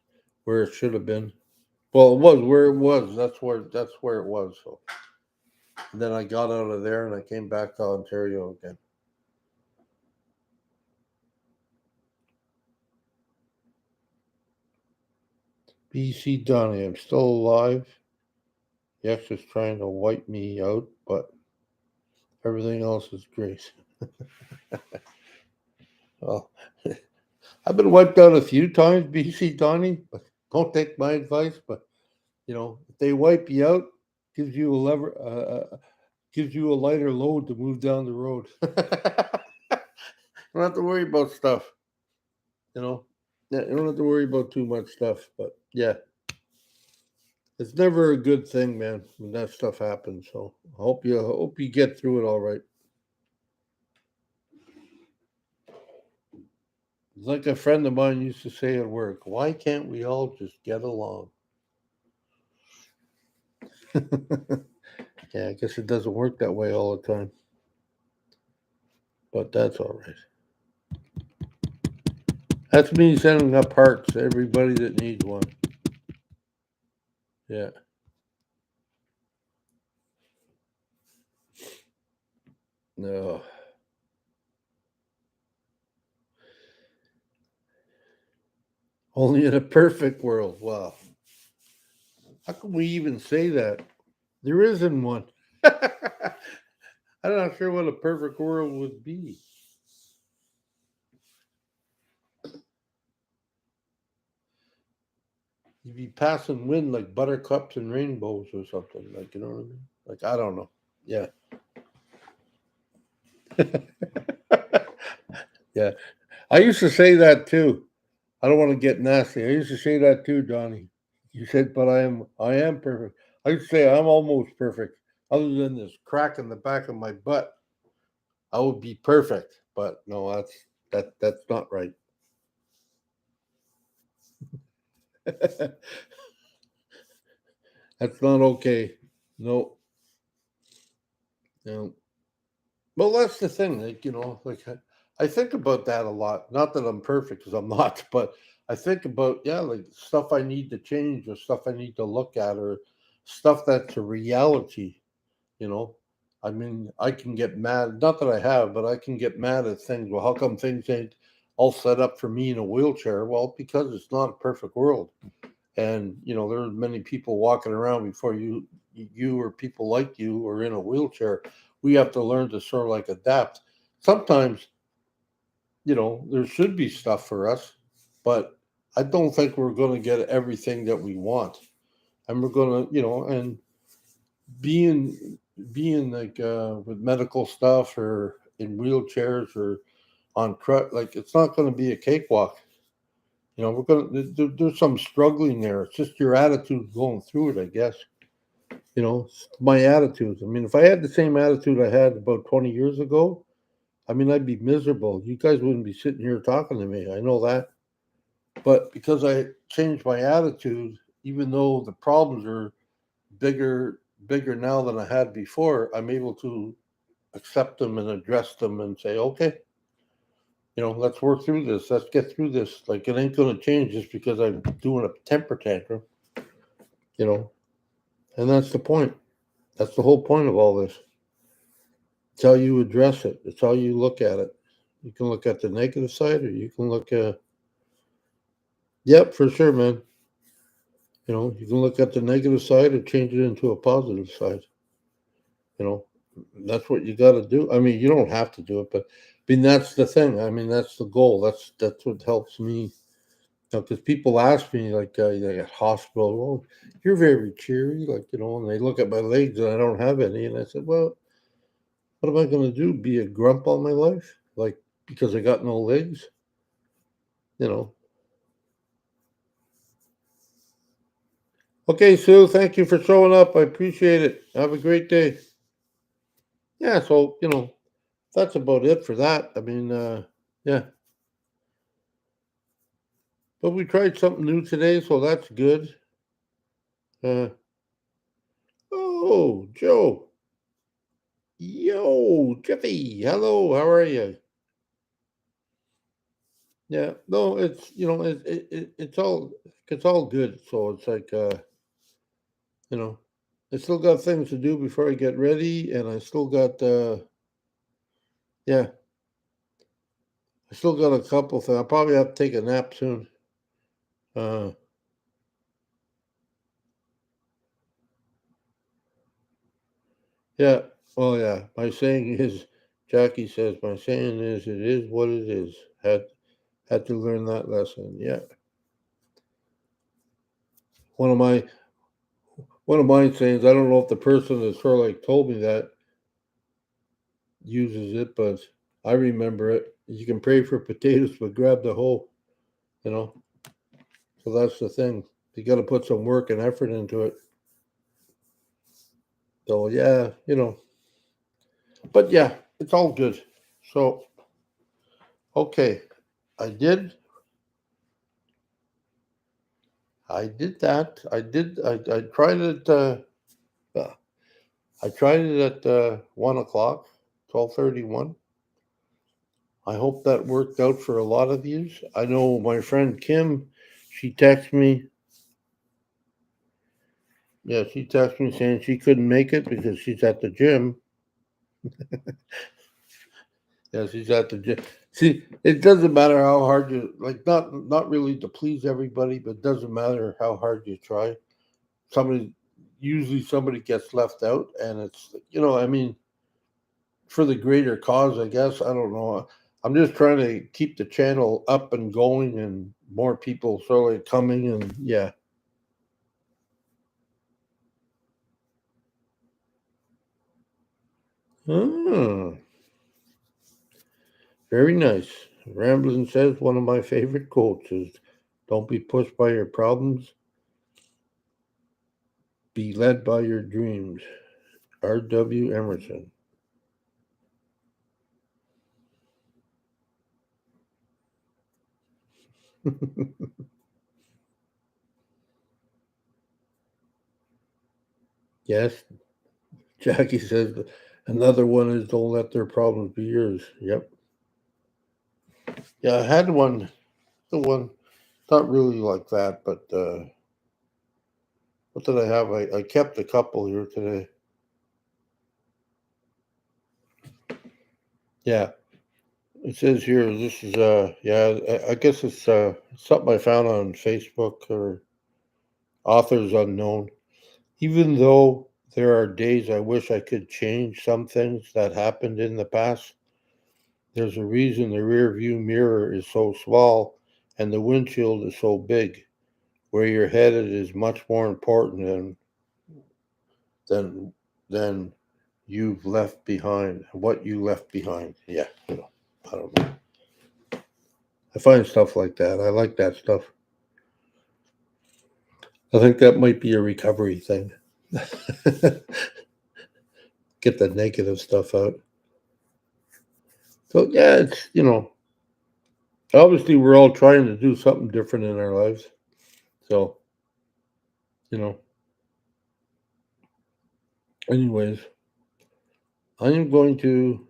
where it should have been. Well, it was where it was. That's where it was. So and then I got out of there and I came back to Ontario again. BC Donnie, I'm still alive. Yes, is trying to wipe me out, but everything else is great. Well, I've been wiped out a few times, BC Donnie, but don't take my advice. But if they wipe you out, gives you a lever, gives you a lighter load to move down the road. Don't have to worry about stuff. You know, yeah, you don't have to worry about too much stuff. But yeah, it's never a good thing, man, when that stuff happens. So I hope you get through it all right. It's like a friend of mine used to say at work, "Why can't we all just get along?" Yeah, I guess it doesn't work that way all the time, but that's all right. That's me sending up hearts to everybody that needs one. Yeah. No. Only in a perfect world. Wow. How can we even say that? There isn't one. I'm not sure what a perfect world would be. You'd be passing wind like buttercups and rainbows or something. Like, you know what I mean? Like, I don't know. Yeah. Yeah. I used to say that too. I don't want to get nasty. I used to say that too, Donnie. You said, but I am perfect. I'd say I'm almost perfect. Other than this crack in the back of my butt, I would be perfect. But no, that's not right. That's not okay. No, no. Well, that's the thing. Like like I think about that a lot. Not that I'm perfect, because I'm not, but I think about, yeah, like stuff I need to change, or stuff I need to look at, or stuff that's a reality. You know, I mean, I can get mad. Not that I have, but I can get mad at things. Well, how come things ain't all set up for me in a wheelchair? Well, because it's not a perfect world, and there are many people walking around before you or people like you are in a wheelchair. We have to learn to sort of like adapt. Sometimes, there should be stuff for us, but I don't think we're going to get everything that we want, and we're going to, and being like with medical stuff, or in wheelchairs, or on crutch, like it's not going to be a cakewalk. We're going to there's some struggling there. It's just your attitude going through it, I guess. My attitude. I mean, if I had the same attitude I had about 20 years ago, I mean, I'd be miserable. You guys wouldn't be sitting here talking to me. I know that. But because I changed my attitude, even though the problems are bigger bigger now than I had before, I'm able to accept them and address them and say, okay, let's work through this. Let's get through this. Like, it ain't going to change just because I'm doing a temper tantrum, you know, and that's the point. That's the whole point of all this. It's how you address it. It's how you look at it. You can look at the negative side, or you can look at, yep, for sure, man. You can look at the negative side or change it into a positive side. You know, that's what you got to do. I mean, you don't have to do it, but I mean, that's the thing. I mean, that's the goal. That's what helps me. Because people ask me, like, at hospital, well, you're very cheery, like, and they look at my legs and I don't have any, and I said, well, what am I going to do? Be a grump all my life, like, because I got no legs? You know. Okay, Sue, thank you for showing up. I appreciate it. Have a great day. Yeah, so that's about it for that. I mean, yeah, but we tried something new today, so that's good. Uh, oh, Joe. Yo, Jeffy. Hello, how are you? Yeah, no, it's it's all good. So it's like you know, I still got things to do before I get ready, and I still got yeah, I still got a couple things. I'll probably have to take a nap soon. Uh, yeah, well, yeah. My saying is, Jackie says, my saying is, it is what it is. Had to learn that lesson. Yeah, one of my one of my sayings. I don't know if the person that sort of like told me that uses it, but I remember it. You can pray for potatoes, but grab the hoe. You know, so that's the thing. You got to put some work and effort into it. So yeah, but yeah, it's all good. So okay, I did, I did that. I tried it. Uh, I tried it at 1 o'clock, 12:31. I hope that worked out for a lot of you. I know my friend Kim. She texted me. Yeah, she texted me saying she couldn't make it because she's at the gym. Yeah, she's at the gym. See, it doesn't matter how hard you like. Not really to please everybody, but it doesn't matter how hard you try. Somebody Usually somebody gets left out, and it's I mean, for the greater cause, I guess. I don't know. I'm just trying to keep the channel up and going, and more people sort of coming, and yeah. Ah, very nice. Ramblin' says one of my favorite quotes is, "Don't be pushed by your problems. Be led by your dreams. R.W. Emerson. Yes, Jackie says another one is don't let their problems be yours. Yep. Yeah, I had one. The one, not really like that, but what did I have? I kept a couple here today. Yeah, it says here. This is yeah. I guess it's something I found on Facebook or authors unknown. Even though there are days I wish I could change some things that happened in the past, there's a reason the rear view mirror is so small and the windshield is so big. Where you're headed is much more important than than you've left behind, what you left behind. Yeah, I don't know. I find stuff like that. I like that stuff. I think that might be a recovery thing. Get the negative stuff out. So yeah, it's obviously we're all trying to do something different in our lives. So you know, anyways, I am going to,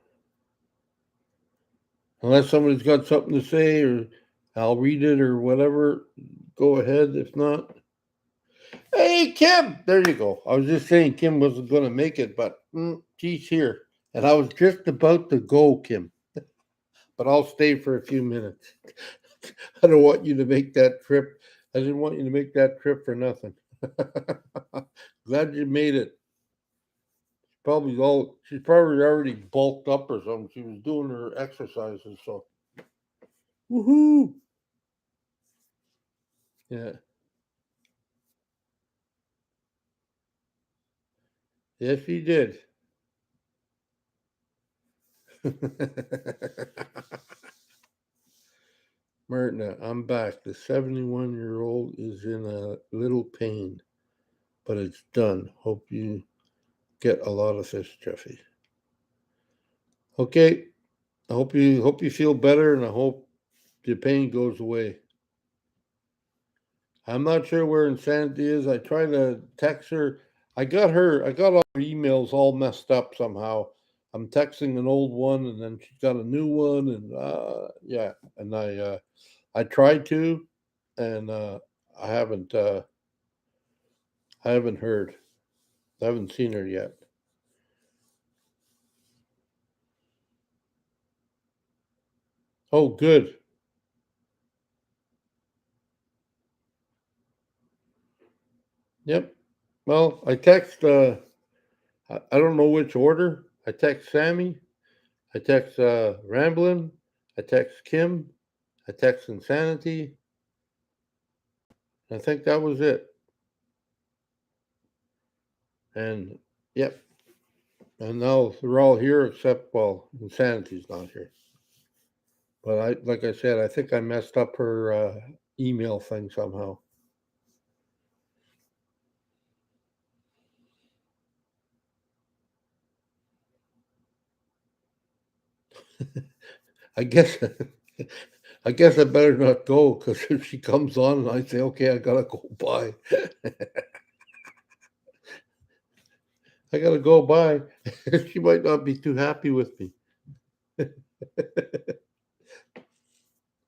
unless somebody's got something to say, or I'll read it or whatever. Go ahead. If not, hey Kim, there you go. I was just saying Kim wasn't going to make it, but she's here, and I was just about to go, Kim. But I'll stay for a few minutes. I don't want you to make that trip. I didn't want you to make that trip for nothing. Glad you made it. She's probably already bulked up or something. She was doing her exercises, so woohoo. Yeah. Yes, she did. Martina, I'm back. The 71-year-old is in a little pain, but it's done. Hope you get a lot of fish, Jeffy. Okay. I hope you feel better, and I hope the pain goes away. I'm not sure where Insanity is. I tried to text her. I got all her emails all messed up somehow. I'm texting an old one, and then she's got a new one, and yeah. And I tried to, and I haven't uh, I haven't heard. I haven't seen her yet. Oh, good. Yep. Well, I text. I don't know which order. I text Sammy. I text Ramblin. I text Kim. I text Insanity. I think that was it. And yep. And now they're all here except, well, Insanity's not here. But like I said, I think I messed up her email thing somehow. I guess I guess I better not go, because if she comes on and I say, okay, I gotta go by, I gotta go by, she might not be too happy with me.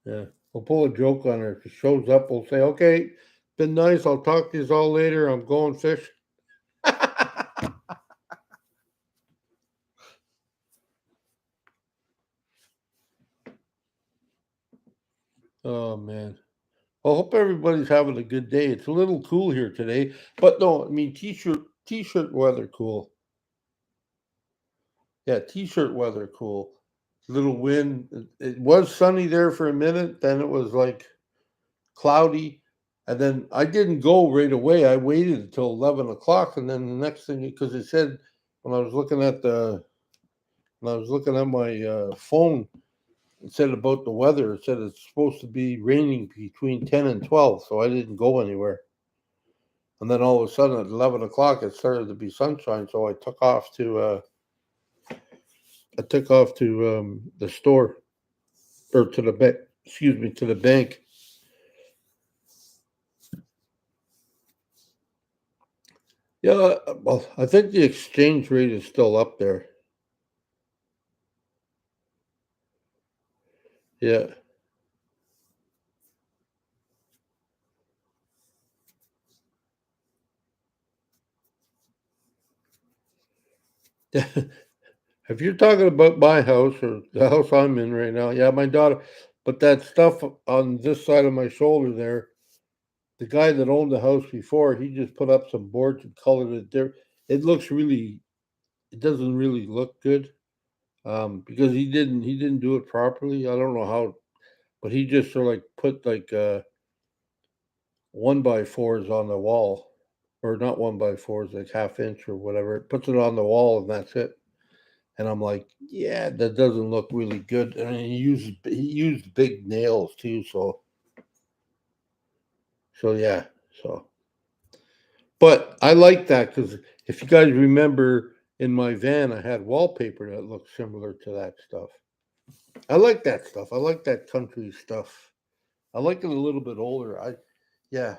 Yeah, we'll pull a joke on her. If she shows up, we'll say, okay, been nice. I'll talk to you all later. I'm going fish. Oh man. Well, I hope everybody's having a good day. It's a little cool here today, but no, I mean t-shirt weather cool. Yeah, t-shirt weather cool. Little wind. It was sunny there for a minute, then it was like cloudy, and then I didn't go right away. I waited until 11 o'clock, and then the next thing, because it said when I was looking at my phone, it said about the weather. It said it's supposed to be raining between 10 and 12, so I didn't go anywhere. And then all of a sudden at 11 o'clock it started to be sunshine, so I took off to the store or to the bank. Excuse me, to the bank. Yeah, well, I think the exchange rate is still up there. Yeah. If you're talking about my house or the house I'm in right now, yeah, my daughter, but that stuff on this side of my shoulder there, the guy that owned the house before, he just put up some boards and colored it there. It looks really, it doesn't really look good because he didn't do it properly. I don't know how, but he just sort of like put like 1x4s on the wall, or not 1x4s, like half inch or whatever. It puts it on the wall and that's it. And I'm like, yeah, that doesn't look really good. And he used big nails too, so yeah, so. But I like that because if you guys remember, in my van, I had wallpaper that looked similar to that stuff. I like that stuff. I like that country stuff. I like it a little bit older. Yeah,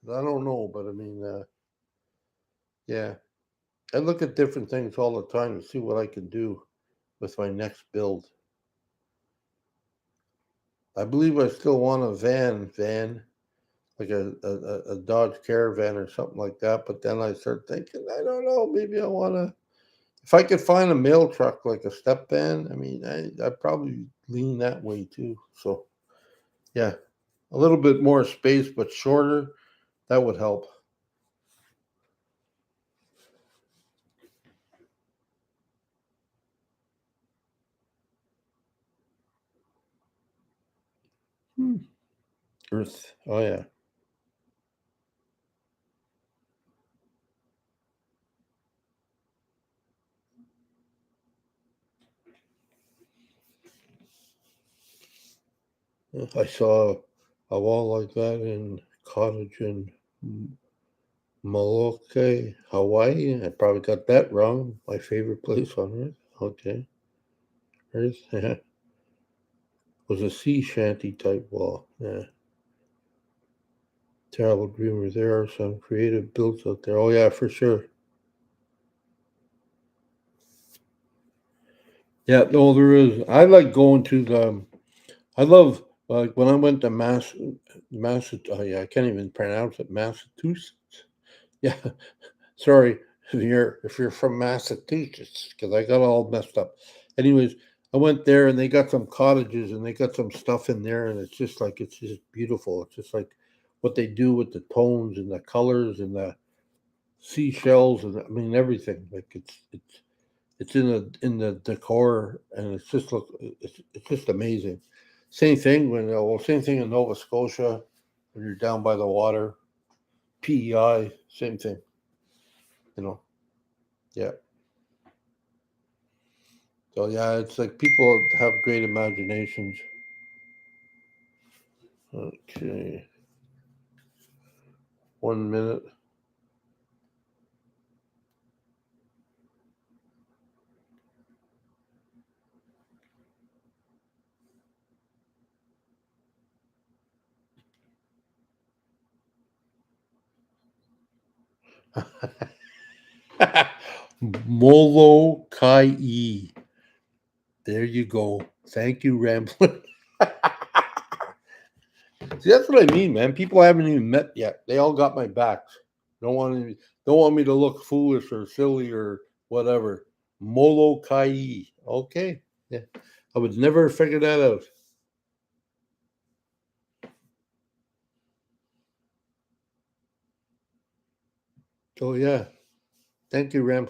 I don't know, but I mean, yeah, I look at different things all the time to see what I can do with my next build. I believe I still want a van, like a Dodge Caravan or something like that. But then I start thinking, I don't know, maybe I want to. If I could find a mail truck like a step van, I mean, I'd probably lean that way too. So yeah, a little bit more space but shorter, that would help. Hmm. Earth. Oh yeah. I saw a wall like that in cottage in Molokai, Hawaii. I probably got that wrong. My favorite place on earth. Okay. Earth. Yeah. Was a sea shanty type wall. Yeah. Terrible dreamer. There are some creative builds out there. Oh yeah, for sure. Yeah, no, there is. I like going to the. I love like when I went to Oh yeah, I can't even pronounce it. Massachusetts. Yeah, sorry if you're from Massachusetts because I got all messed up. Anyways, I went there and they got some cottages and they got some stuff in there and it's just beautiful. It's just like what they do with the tones and the colors and the seashells and I mean everything. Like it's in the decor and it's just amazing. Same thing same thing in Nova Scotia when you're down by the water. PEI, same thing. You know, yeah. So yeah, it's like people have great imaginations. Okay, 1 minute. Molokai. There you go. Thank you, Ramblin'. See, that's what I mean, man. People I haven't even met yet. They all got my backs. Don't want me to look foolish or silly or whatever. Molokai. Okay. Yeah. I would never figure that out. Oh yeah. Thank you, Ram.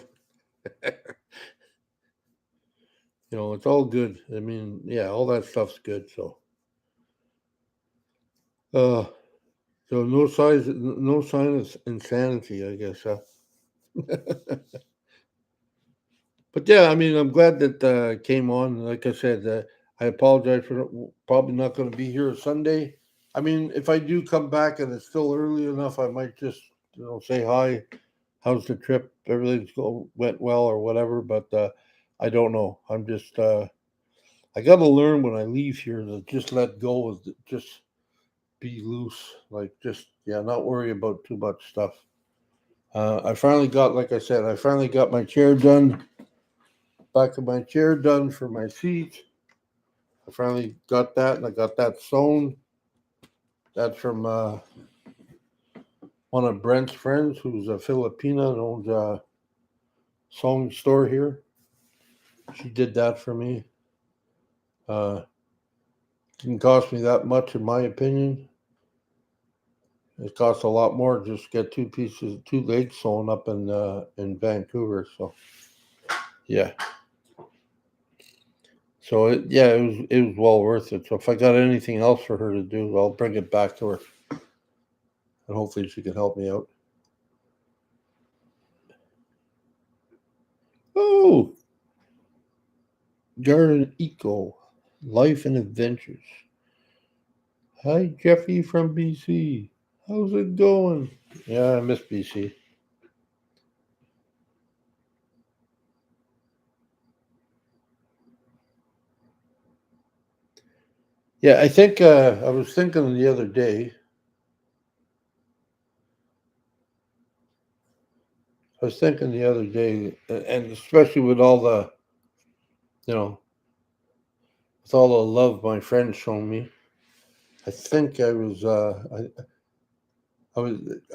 It's all good. I mean, yeah, all that stuff's good. Uh, so no sign of insanity, I guess. Huh? But yeah, I mean, I'm glad that came on. Like I said, I apologize for probably not going to be here Sunday. I mean, if I do come back and it's still early enough, I might just say hi, how's the trip, went well or whatever. But I don't know. I got to learn when I leave here to just let go of just be loose, like just yeah, not worry about too much stuff. I finally got, like I said, I finally got my chair done, back of my chair done for my seat. I finally got that, and I got that sewn. That's from one of Brent's friends, who's a Filipina and owns a sewing store here. She did that for me. Uh, didn't cost me that much, in my opinion. It costs a lot more just to get two legs sewn up in Vancouver. So yeah, yeah, it was well worth it. So if I got anything else for her to do, I'll bring it back to her, and hopefully she can help me out. Oh, Garden Eco, Life and Adventures. Hi, Jeffy from BC. How's it going? Yeah, I miss BC. Yeah, I think I was thinking the other day. I was thinking the other day, and especially with all the, you know, with all the love my friends shown me. I think I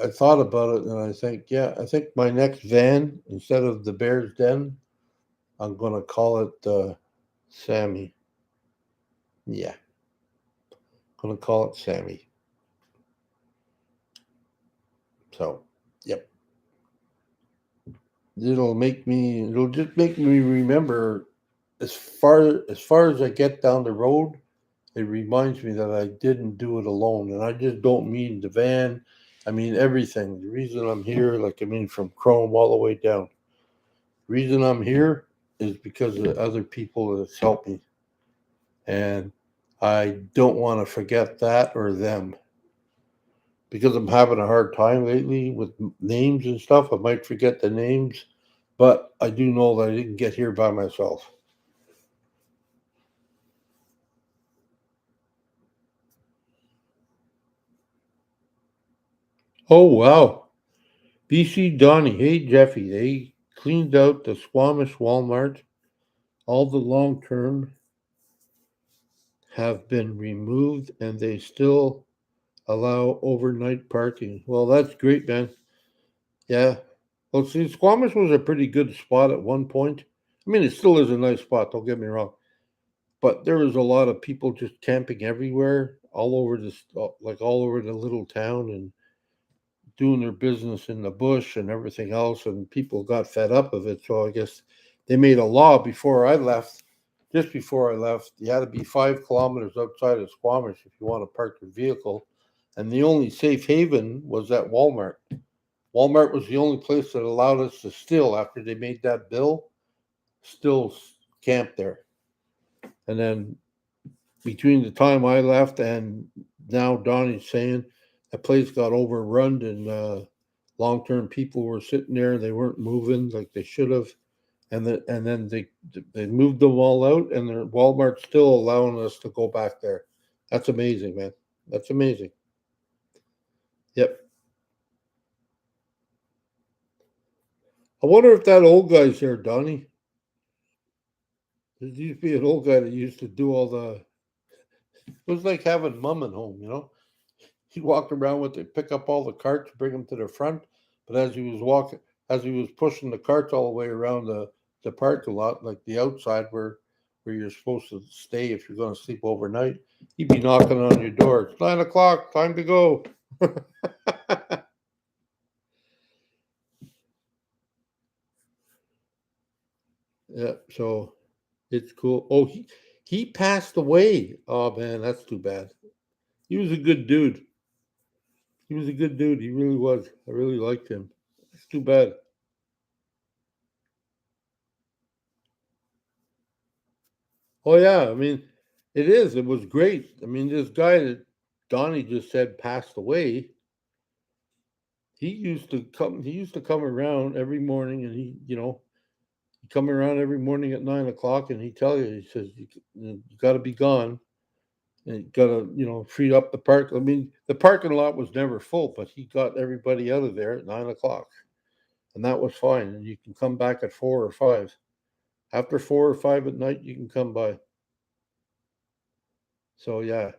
thought about it, and I think, yeah, I think my next van, instead of the Bear's Den, I'm gonna call it Sammy. Yeah, gonna call it Sammy. So, yep. It'll just make me remember, as far as I get down the road, it reminds me that I didn't do it alone. And I just don't mean the van, I mean everything. The reason I'm here, like, I mean, from Chrome all the way down. The reason I'm here is because of other people that's helped me. And I don't want to forget that or them, because I'm having a hard time lately with names and stuff. I might forget the names, but I do know that I didn't get here by myself. Oh, wow. BC Donnie. Hey, Jeffy. They cleaned out the Squamish Walmart. All the long term have been removed, and they still allow overnight parking. Well, that's great, man. Yeah. Well, see, Squamish was a pretty good spot at one point. I mean, it still is a nice spot, don't get me wrong. But there was a lot of people just camping everywhere, all over this, like all over the little town, and doing their business in the bush and everything else. And people got fed up of it. So I guess they made a law before I left. Just before I left, you had to be 5 kilometers outside of Squamish if you want to park your vehicle. And the only safe haven was at Walmart. Walmart was the only place that allowed us to still, after they made that bill, still camp there. And then between the time I left and now, Donnie's saying the place got overrun, and long term people were sitting there. They weren't moving like they should have, and then they moved them all out, and Walmart's still allowing us to go back there. That's amazing, man. That's amazing. Yep. I wonder if that old guy's there, Donnie. There used to be an old guy that used to do all the. It was like having mum at home. He walked around with it, pick up all the carts, bring them to the front. But as he was pushing the carts all the way around the parking lot, like the outside where you're supposed to stay if you're going to sleep overnight, he'd be knocking on your door. It's 9 o'clock, time to go. Yeah, so it's cool. Oh, he passed away. Oh man, that's too bad. He was a good dude. He was a good dude. He really was. I really liked him. It's too bad. Oh yeah, I mean, it is. It was great. I mean, this guy that Donnie just said passed away. He used to come around every morning, and he'd come around every morning at 9 o'clock, and he'd tell you, he says, you got to be gone, and you got to, free up the park. I mean, the parking lot was never full, but he got everybody out of there at 9 o'clock, and that was fine. And you can come back at 4 or 5. After 4 or 5 at night, you can come by. So yeah.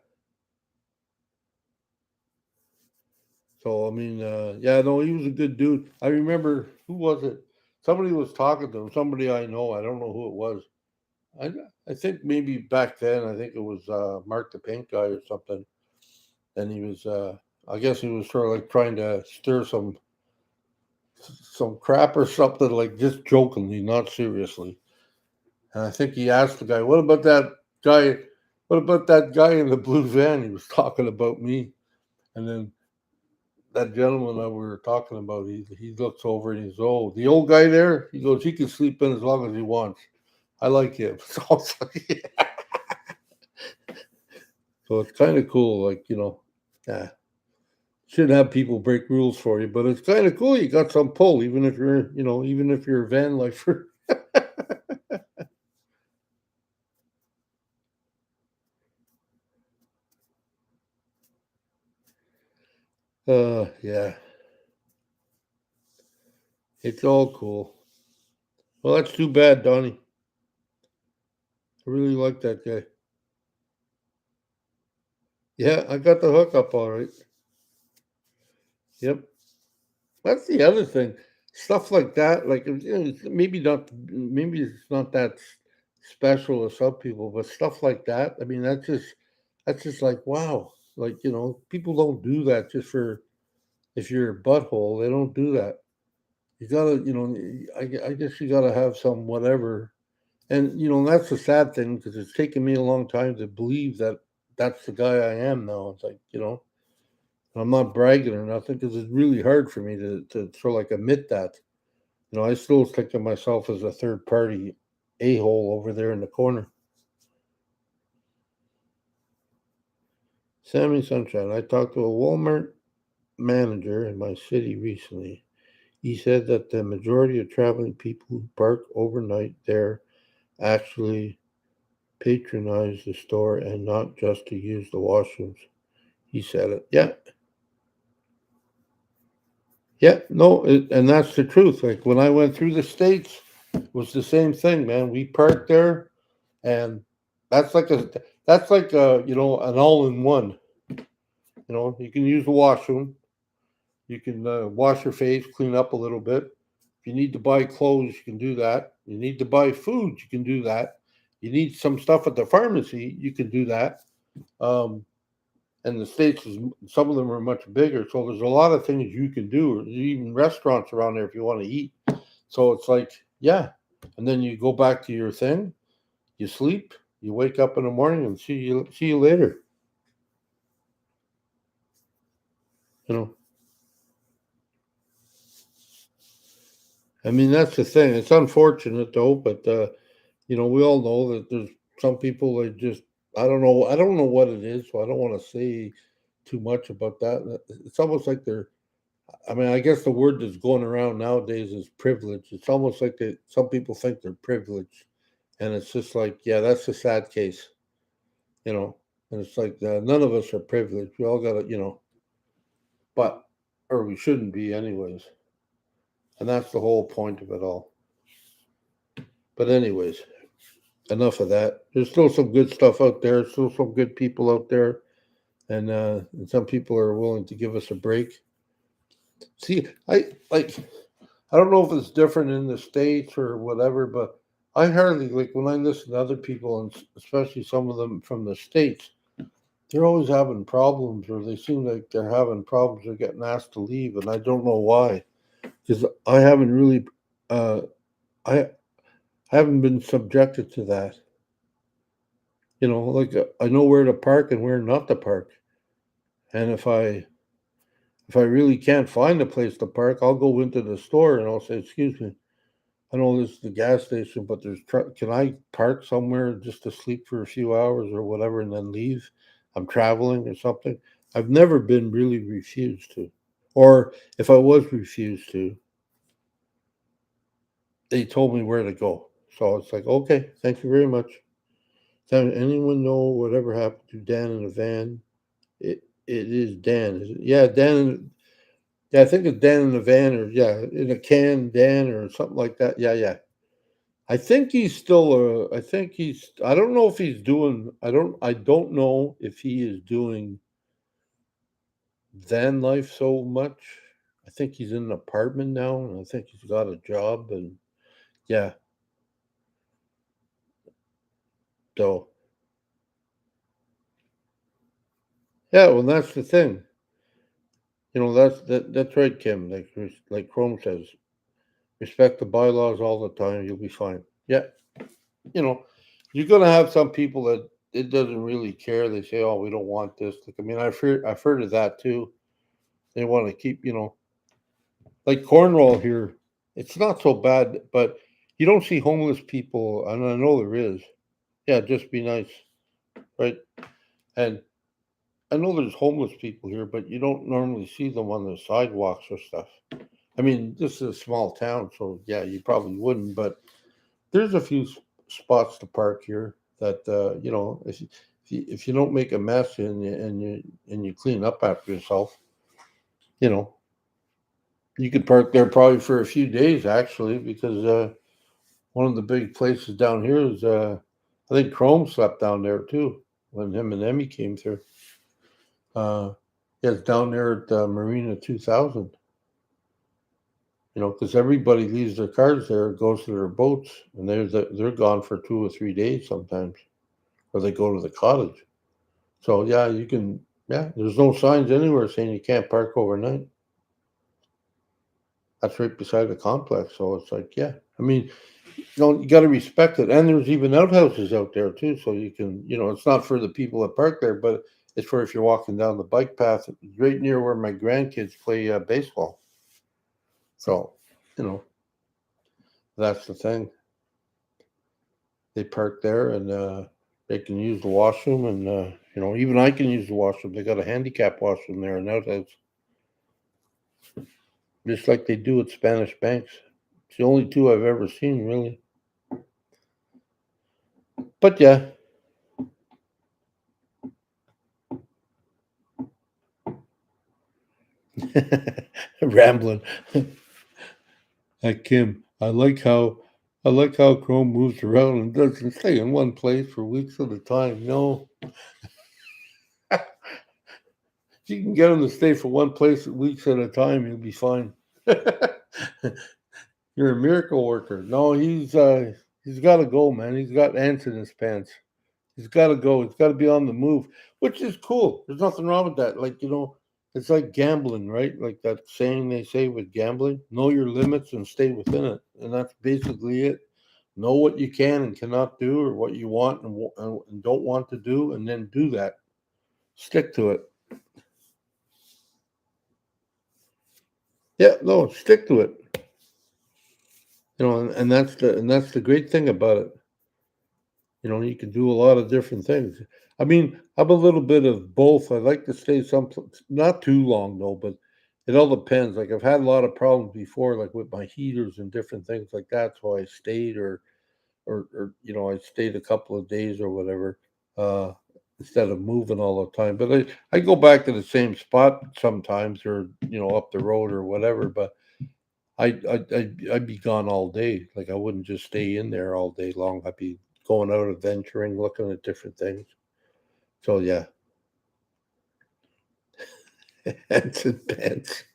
So I mean, yeah, no, he was a good dude. I remember, who was it? Somebody was talking to him. Somebody I know. I don't know who it was. I I think maybe back then. I think it was Mark the Paint Guy or something. And he was. I guess he was sort of like trying to stir some crap or something, like just jokingly, not seriously. And I think he asked the guy, "What about that guy? What about that guy in the blue van? He was talking about me." And then that gentleman that we were talking about, he looks over and he's, "Oh, the old guy there." He goes, "He can sleep in as long as he wants. I like him." So it's like, so it's kind of cool, like, yeah. Shouldn't have people break rules for you, but it's kind of cool. You got some pull, even if you're a van lifer. Yeah, it's all cool. Well, that's too bad, Donnie. I really like that guy. Yeah, I got the hookup all right. Yep. That's the other thing. Stuff like that, like, maybe it's not that special to some people, but stuff like that. I mean, that's just like, wow. Like, people don't do that just for, if you're a butthole. They don't do that. You gotta, I guess you gotta have some whatever. And that's the sad thing, because it's taken me a long time to believe that that's the guy I am now. It's like, I'm not bragging or nothing, because it's really hard for me to sort of like admit that. I still think of myself as a third party a hole over there in the corner. Sammy Sunshine. I talked to a Walmart manager in my city recently. He said that the majority of traveling people who park overnight there actually patronize the store and not just to use the washrooms. He said it. Yeah. Yeah. No, and that's the truth. Like when I went through the States, it was the same thing, man. We parked there, and that's like a an all in one. You can use the washroom. You can wash your face, clean up a little bit. If you need to buy clothes, you can do that. You need to buy food, you can do that. You need some stuff at the pharmacy, you can do that. Um, and the states, some of them are much bigger, so there's a lot of things you can do. There's even restaurants around there if you want to eat. So it's like, yeah. And then you go back to your thing, you sleep, you wake up in the morning, and see you later. You know, I mean, that's the thing. It's unfortunate though, but we all know that there's some people that just, I don't know what it is, so I don't want to say too much about that. It's almost like they're, I mean, I guess the word that's going around nowadays is privilege. It's almost like some people think they're privileged, and it's just like, yeah, that's a sad case, you know. And it's like, none of us are privileged. We all got to, but or we shouldn't be, anyways. And that's the whole point of it all. But anyways, enough of that. There's still some good stuff out there. Still some good people out there, and some people are willing to give us a break. See, I don't know if it's different in the states or whatever, but I hardly, like, when I listen to other people, and especially some of them from the states. They're always having problems, or they seem like they're having problems or getting asked to leave, and I don't know why. Because I haven't really, I haven't been subjected to that. Like, I know where to park and where not to park, and if I really can't find a place to park, I'll go into the store and I'll say, "Excuse me, I know this is the gas station, but can I park somewhere just to sleep for a few hours or whatever, and then leave? I'm traveling or something." I've never been really refused to. Or if I was refused to, they told me where to go. So it's like, okay, thank you very much. Does anyone know whatever happened to Dan in the van? It is Dan. Is it? Yeah, Dan. Yeah, I think it's Dan in the van, or yeah, in a can, Dan, or something like that. Yeah, yeah. I think he's still. I think he's. I don't know if he's doing. I don't. I don't know if he is doing van life so much. I think he's in an apartment now, and I think he's got a job, and yeah. So yeah, well, that's the thing. That's right, Kim. Like Chrome says, respect the bylaws all the time. You'll be fine. Yeah, you know, you're gonna have some people that it doesn't really care. They say, "Oh, we don't want this." Like, I mean, I've heard of that too. They want to keep, like Cornwall here. It's not so bad, but you don't see homeless people, and I know there is. Yeah, just be nice, right? And I know there's homeless people here, but you don't normally see them on the sidewalks or stuff. I mean, this is a small town, so yeah, you probably wouldn't, but there's a few spots to park here that if you don't make a mess and you clean up after yourself, you know, you could park there probably for a few days actually, because one of the big places down here is I think Chrome slept down there too when him and Emmy came through. Uh, yeah, it's down there at Marina 2000. Because everybody leaves their cars there, goes to their boats, and they're gone for 2 or 3 days sometimes, or they go to the cottage. So yeah, you can. Yeah, there's no signs anywhere saying you can't park overnight. That's right beside the complex, so it's like, yeah. I mean, you got to respect it, and there's even outhouses out there too, so you can. It's not for the people that park there, but it's for if you're walking down the bike path, right near where my grandkids play baseball. So, you know, that's the thing. They park there, and they can use the washroom, and even I can use the washroom. They got a handicap washroom there, and outhouse, just like they do at Spanish banks. It's the only two I've ever seen, really. But yeah, rambling. Kim, I like how Chrome moves around and doesn't stay in one place for weeks at a time. No, if you can get him to stay for one place weeks at a time, he'll be fine. You're a miracle worker. No, he's got to go, man. He's got ants in his pants. He's got to go. He's got to be on the move, which is cool. There's nothing wrong with that. Like, it's like gambling, right? Like that saying they say with gambling: know your limits and stay within it. And that's basically it. Know what you can and cannot do, or what you want and don't want to do, and then do that. Stick to it. Yeah, no, stick to it. And that's the great thing about it. You can do a lot of different things. I mean, I'm a little bit of both. I like to stay not too long though, but it all depends. Like I've had a lot of problems before, like with my heaters and different things like that. So I stayed, or I stayed a couple of days or whatever, uh, instead of moving all the time. But I go back to the same spot sometimes, or up the road or whatever. But I'd be gone all day. Like I wouldn't just stay in there all day long. I'd be going out adventuring, looking at different things. So yeah, hats and pants.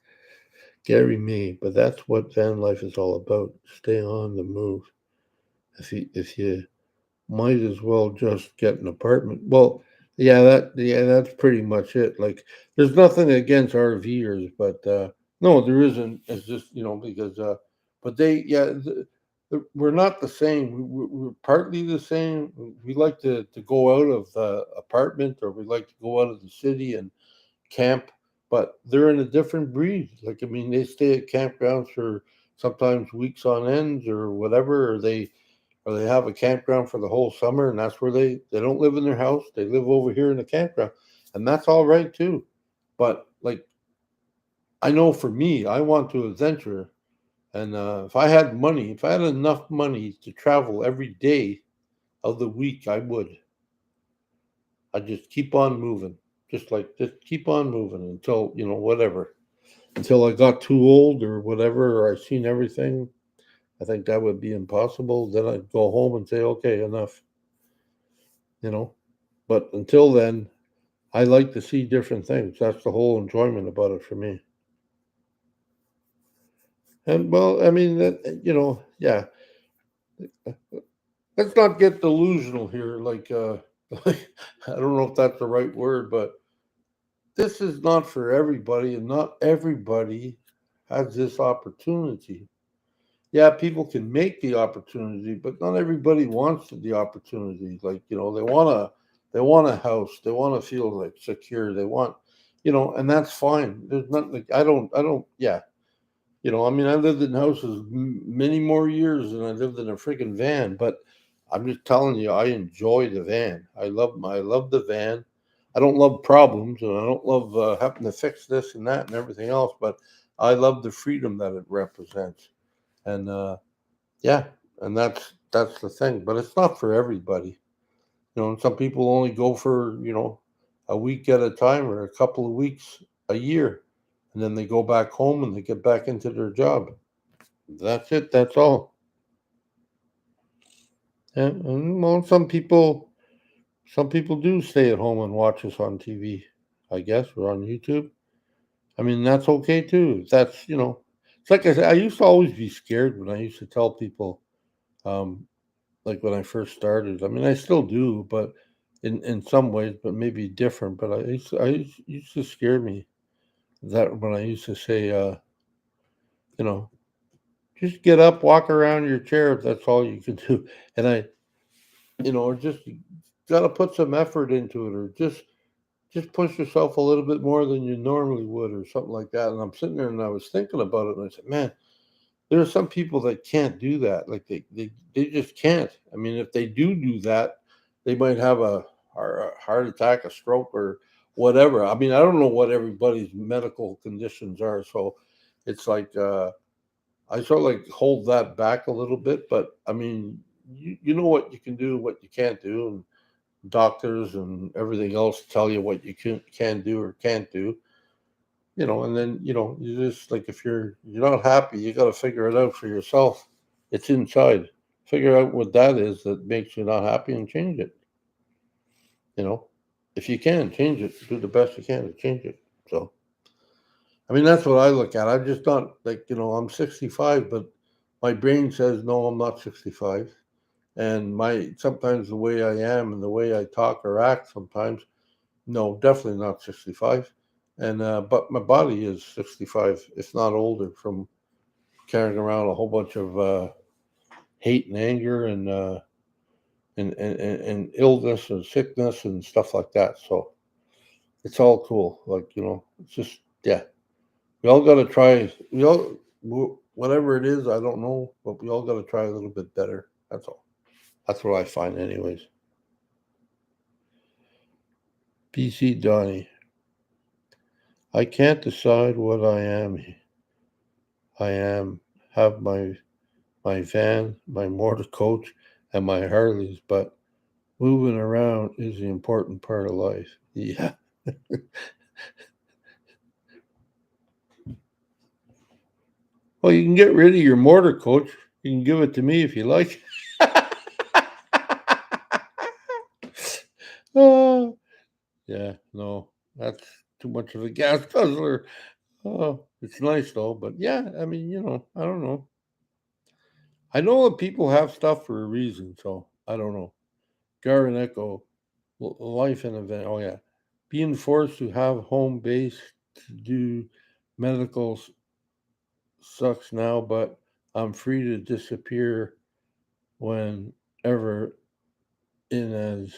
Gary me, but that's what van life is all about. Stay on the move. If you might as well just get an apartment. Well, that's pretty much it. Like, there's nothing against RVers, but no, there isn't. It's just because, but we're not the same. We're partly the same. We like to go out of the apartment, or we like to go out of the city and camp, but they're in a different breed. Like, I mean, they stay at campgrounds for sometimes weeks on ends or whatever, or they have a campground for the whole summer, and that's where they don't live in their house. They live over here in the campground, and that's all right too. But like, I know for me, I want to adventure, and if I had money, if I had enough money to travel every day of the week, I would. I just keep on moving, just keep on moving until whatever, until I got too old or whatever, or I seen everything. I think that would be impossible. Then I'd go home and say, okay, enough, you know. But until then, I like to see different things. That's the whole enjoyment about it for me. And well, I mean, yeah. Let's not get delusional here. Like I don't know if that's the right word, but this is not for everybody, and not everybody has this opportunity. Yeah, people can make the opportunity, but not everybody wants the opportunity. Like they want a house, they want to feel like secure, they want, and that's fine. There's not like I don't. Yeah, I mean, I lived in houses many more years than I lived in a freaking van. But I'm just telling you, I enjoy the van. I love the van. I don't love problems, and I don't love having to fix this and that and everything else. But I love the freedom that it represents, and yeah, and that's the thing. But it's not for everybody. And some people only go for a week at a time or a couple of weeks a year, and then they go back home and they get back into their job. That's it. That's all. And well, some people do stay at home and watch us on TV, I guess, or on YouTube. I mean, that's okay too. It's like I said. I used to always be scared when I used to tell people, um, like when I first started. I mean, I still do, but in some ways, but maybe different. But I used to scare me that when I used to say, you know, just get up, walk around your chair if that's all you can do, and or just got to put some effort into it, or just push yourself a little bit more than you normally would, or something like that. And I'm sitting there and I was thinking about it, and I said, man, there are some people that can't do that. Like they just can't. I mean, if they do that, they might have a heart attack, a stroke, or whatever. I mean, I don't know what everybody's medical conditions are, so it's like I sort of like hold that back a little bit. But I mean, you know what you can do, what you can't do, and doctors and everything else tell you what you can do or can't do. And then you just like, if you're not happy, you got to figure it out for yourself. It's inside. Figure out what that is that makes you not happy and change it. you know if you can change it, do the best you can to change it. So I mean, that's what I look at. I'm just not like, I'm 65, but my brain says no, I'm not 65. And my sometimes the way I am and the way I talk or act sometimes, no, definitely not 65. And but my body is 65, if not older, from carrying around a whole bunch of hate and anger and illness and sickness and stuff like that. So it's all cool. Like, it's just, yeah. We all got to try. Whatever it is, I don't know, but we all got to try a little bit better. That's all. That's what I find, anyways. PC Donnie, I can't decide what I am. I am have my van, my motor coach, and my Harleys, but moving around is the important part of life. Yeah. Well, you can get rid of your motor coach. You can give it to me if you like. Oh, yeah, no, that's too much of a gas guzzler. Oh, it's nice though, but yeah, I mean, I don't know. I know that people have stuff for a reason, so I don't know. Garen Echo, life in a van. Oh yeah, being forced to have home base to do medical sucks now, but I'm free to disappear whenever in as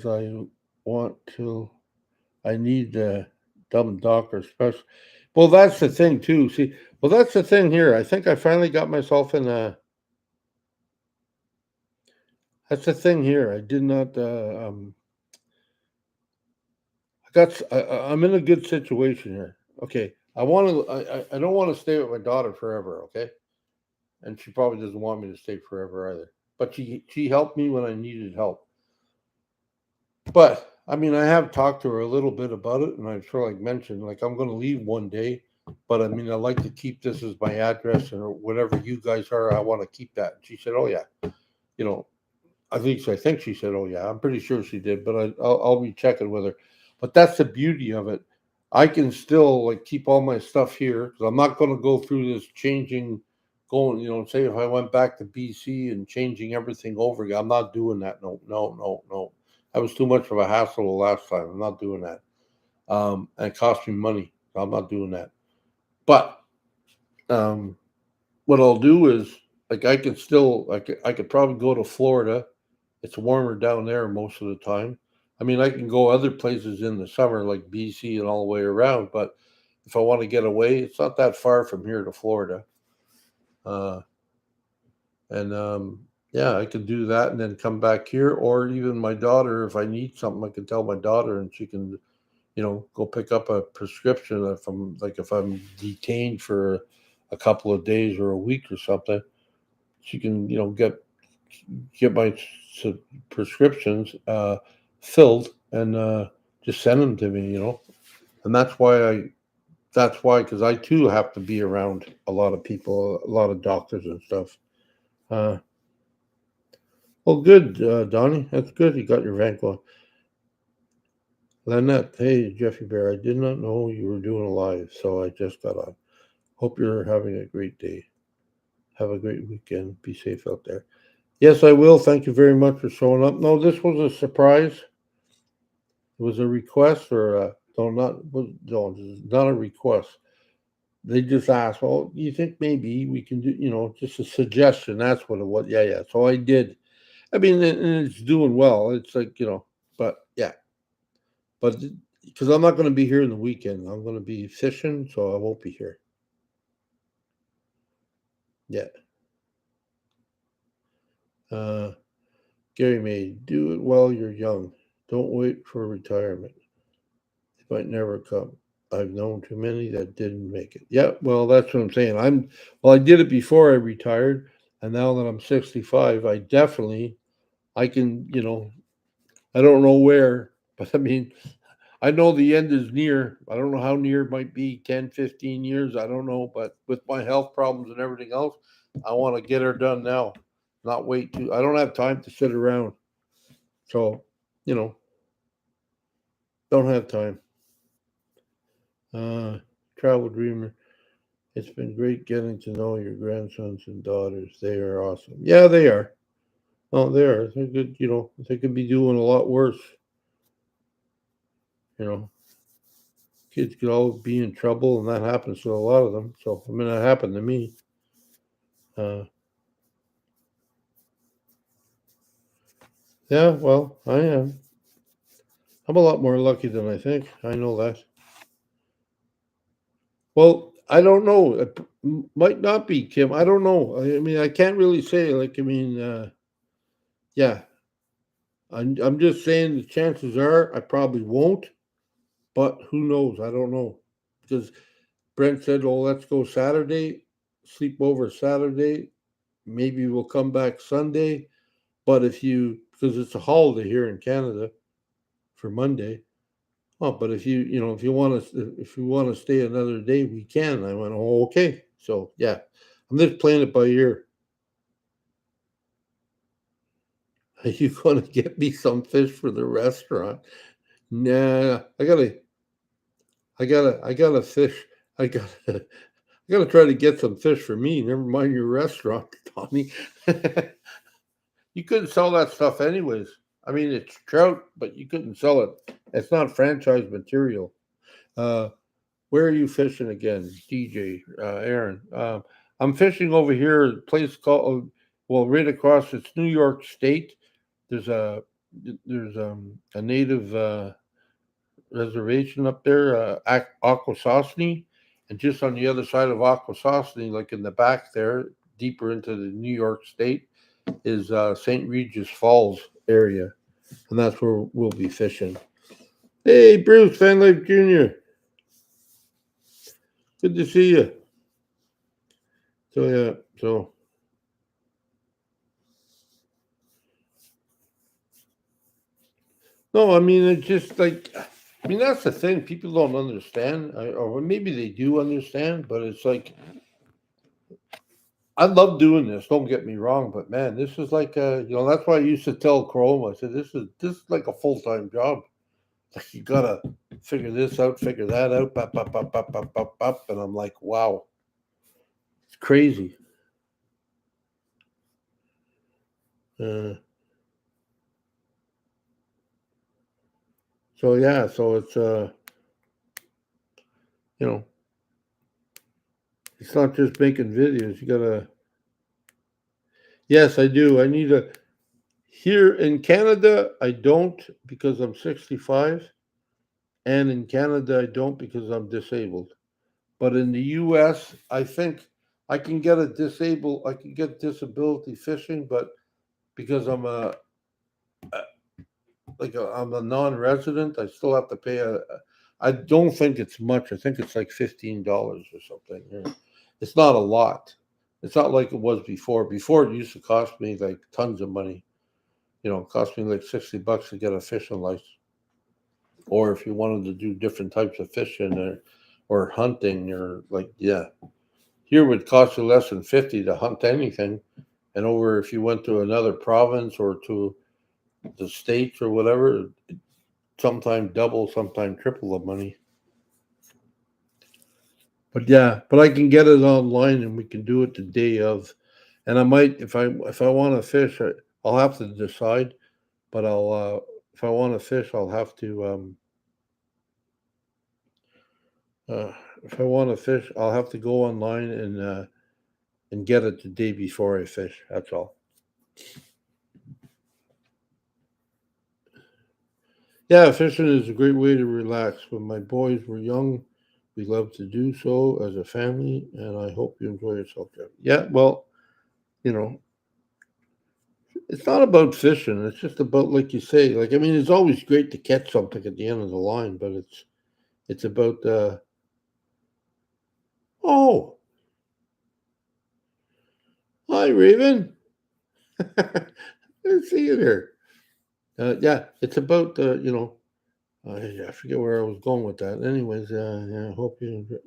I want to. I need the dumb doctor special. Well, that's the thing too. See, well, that's the thing here. I think I finally got myself in a. That's the thing here. I did not. I got. I'm in a good situation here. okay, I want to. I don't want to stay with my daughter forever. Okay, and she probably doesn't want me to stay forever either. But she helped me when I needed help. But I mean, I have talked to her a little bit about it, and I've sort of like mentioned, like I'm going to leave one day, but I mean, I like to keep this as my address or whatever you guys are. I want to keep that. And she said, "Oh yeah, you know." I think she said, "Oh yeah." I'm pretty sure she did, but I'll be checking with her. But that's the beauty of it. I can still like keep all my stuff here because I'm not going to go through this changing, going. Say if I went back to BC and changing everything over again, I'm not doing that. No, no, no, no. That was too much of a hassle the last time. I'm not doing that. And it cost me money. So I'm not doing that. But um, what I'll do is like I could probably go to Florida. It's warmer down there most of the time. I mean, I can go other places in the summer like BC and all the way around, but if I want to get away, it's not that far from here to Florida. Uh, and Yeah, I could do that and then come back here, or even my daughter, if I need something, I can tell my daughter and she can, go pick up a prescription if I'm detained for a couple of days or a week or something. She can, get my prescriptions filled and just send them to me, and that's why because I too have to be around a lot of people, a lot of doctors and stuff. uh well, good, Donnie, that's good, you got your van going. Lynette, hey Jeffy Bear, I did not know you were doing a live, so I just got on. Hope you're having a great day. Have a great weekend. Be safe out there. Yes, I will. Thank you very much for showing up. No, this was a surprise. It was a request or no, not a request. They just asked, well, you think maybe we can do, just a suggestion. That's what it was. Yeah, yeah. So I did. I mean, and it's doing well. It's like, but yeah, but because I'm not going to be here in the weekend, I'm going to be fishing, so I won't be here. Yeah. Uh, Gary May, do it while you're young. Don't wait for retirement. It might never come. I've known too many that didn't make it. Yeah, well, that's what I'm saying. Well, I did it before I retired, and now that I'm 65, I can, I don't know where, but I mean, I know the end is near. I don't know how near it might be, 10, 15 years. I don't know, but with my health problems and everything else, I want to get her done now, not wait too. I don't have time to sit around. So, you know, don't have time. Uh, Travel Dreamer. It's been great getting to know your grandsons and daughters. They are awesome. Yeah, they are. Oh, they are. They're good. They could be doing a lot worse. You know, kids could all be in trouble, and that happens to a lot of them. So, I mean, that happened to me. Uh, yeah, well, I am. I'm a lot more lucky than I think. I know that. Well, I don't know. Might not be, Kim. I don't know. I mean, I can't really say. Yeah, I'm just saying the chances are I probably won't. But who knows? I don't know. Because Brent said, "Oh, let's go Saturday, sleep over Saturday. Maybe we'll come back Sunday." But because it's a holiday here in Canada for Monday. Oh, but if you want to stay another day, we can. I went, oh, okay. So yeah, I'm just playing it by ear. Are you going to get me some fish for the restaurant? Nah, I gotta fish. I gotta, I gotta try to get some fish for me. Never mind your restaurant, Tommy. You couldn't sell that stuff anyways. I mean, it's trout, but you couldn't sell it. It's not franchise material. Uh, where are you fishing again, DJ Aaron? I'm fishing over here, a place called, well, right across. It's New York State. There's a a native reservation up there, Akwesasne, and just on the other side of Akwesasne, like in the back there, deeper into the New York State, is St. Regis Falls area, and that's where we'll be fishing. Hey, Bruce Van Lake Jr. Good to see you. So yeah, so no, I mean it's just like I mean that's the thing. People don't understand, or maybe they do understand, but it's like I love doing this. Don't get me wrong, but man, this is like that's why I used to tell Chrome. I said this is like a full time job. Like you gotta figure this out, figure that out, pop, pop, pop, pop, pop, pop, pop, and I'm like, wow, it's crazy. Uh, so yeah, so it's you know, it's not just making videos. You gotta. Yes, I do. I need a. Here in Canada, I don't because I'm 65, and in Canada, I don't because I'm disabled. But in the U.S., I think I can get disability fishing, but because I'm a non-resident, I still have to pay I don't think it's much. I think it's like $15 or something. Yeah. It's not a lot. It's not like it was before. Before it used to cost me like tons of money. It cost me like $60 to get a fishing license. Or if you wanted to do different types of fishing or hunting or like yeah. Here would cost you less than 50 to hunt anything. And over if you went to another province or to the states or whatever, sometimes double, sometimes triple the money. But yeah, but I can get it online and we can do it the day of. And I might if I want to fish, I'll have to decide. But I'll if I want to fish, I'll have to uh, if I want to fish, I'll have to go online and get it the day before I fish. That's all. Yeah, fishing is a great way to relax. When my boys were young, we loved to do so as a family, and I hope you enjoy yourself, Jeff. Yeah, well, you know, it's not about fishing. It's just about, like you say, like I mean, it's always great to catch something at the end of the line, but it's about oh, hi Raven, I see you there. Yeah, it's about I forget where I was going with that. Anyways, yeah, I hope you enjoy.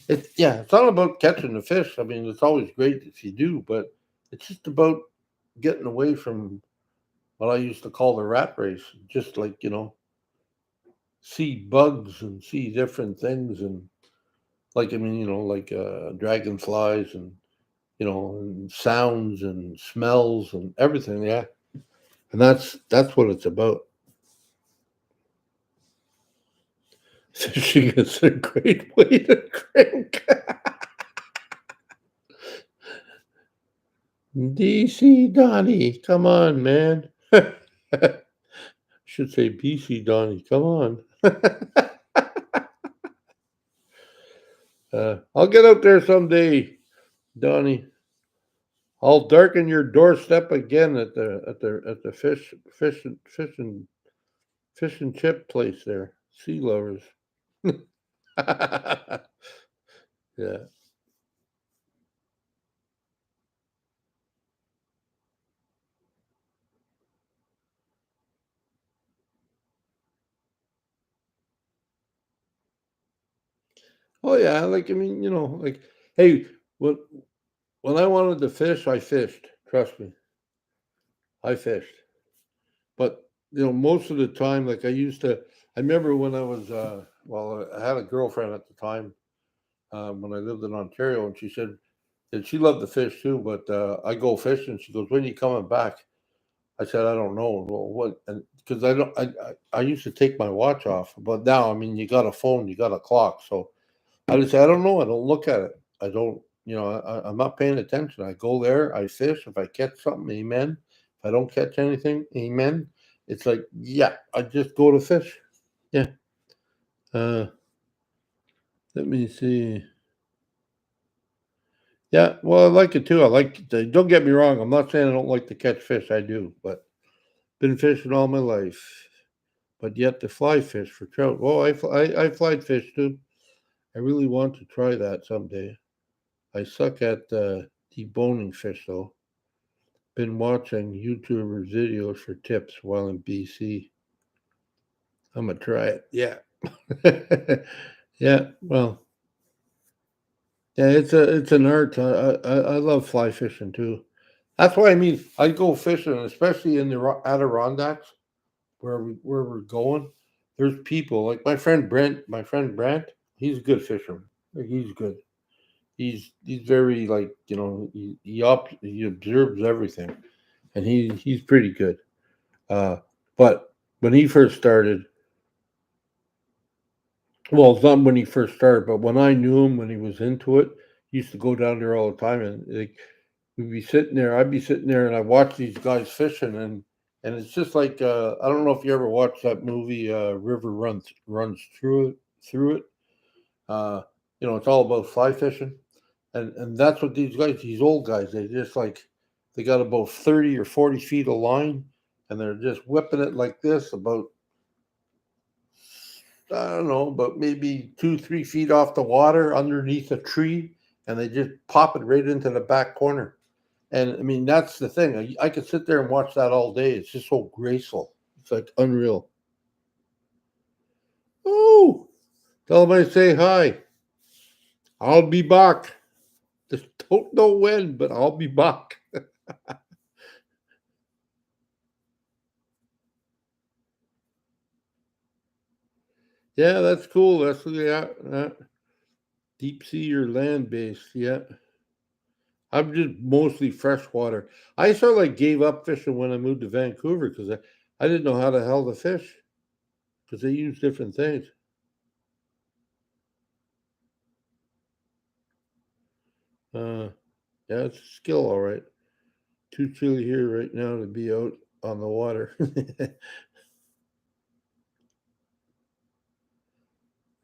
It's not about catching the fish. I mean, it's always great if you do, but it's just about getting away from what I used to call the rat race. Just like see bugs and see different things and like I mean, like dragonflies and and sounds and smells and everything. Yeah, and that's what it's about. Fishing is a great way to drink. DC Donnie, come on, man. Should say BC Donnie, come on. I'll get out there someday, Donnie. I'll darken your doorstep again at the fish and chip place there. Sea lovers. Yeah. Oh yeah. Like I mean, like hey, when when I wanted to fish, I fished. Trust me, I fished. But most of the time, like I used to. I remember when I was well, I had a girlfriend at the time when I lived in Ontario, and she said that she loved to fish too. But I go fishing. She goes, "When are you coming back?" I said, "I don't know." Well, what? And because I used to take my watch off, but now I mean, you got a phone, you got a clock, so I just say, I don't know. I don't look at it. I don't. I'm not paying attention. I go there. I fish. If I catch something, amen. If I don't catch anything, amen. It's like, yeah, I just go to fish. Yeah. Uh, Let me see. Yeah, well, I like it too. Don't get me wrong. I'm not saying I don't like to catch fish. I do, but been fishing all my life. But yet to fly fish for trout. Well, I fly fish too, I really want to try that someday. I suck at deboning fish though. Been watching YouTuber videos for tips while in BC. I'm gonna try it. Yeah. Yeah. Well, yeah. It's an art. I love fly fishing too. That's why I mean I go fishing, especially in the Adirondacks where we're going. There's people like my friend Brent. My friend Brent. He's a good fisherman. Like, he's good. He's very like he observes everything, and he's pretty good. But when he first started, well, it's not when he first started, but when I knew him when he was into it, he used to go down there all the time, and like we'd be sitting there, I'd be sitting there, and I watch these guys fishing, and it's just like I don't know if you ever watched that movie River runs through it. Uh, it's all about fly fishing, and that's what these old guys, they just like they got about 30 or 40 feet of line, and they're just whipping it like this about I don't know, but maybe 2 3 feet off the water underneath a tree, and they just pop it right into the back corner. And I mean, that's the thing. I could sit there and watch that all day. It's just so graceful. It's like unreal. Oh, tell them I say hi. I'll be back. Just don't know when, but I'll be back. Yeah, that's cool. That's yeah, deep sea or land based. Yeah, I'm just mostly freshwater. I sort of like gave up fishing when I moved to Vancouver because I didn't know how the hell to fish because they use different things. Uh, yeah, it's a skill, all right. Too chilly here right now to be out on the water.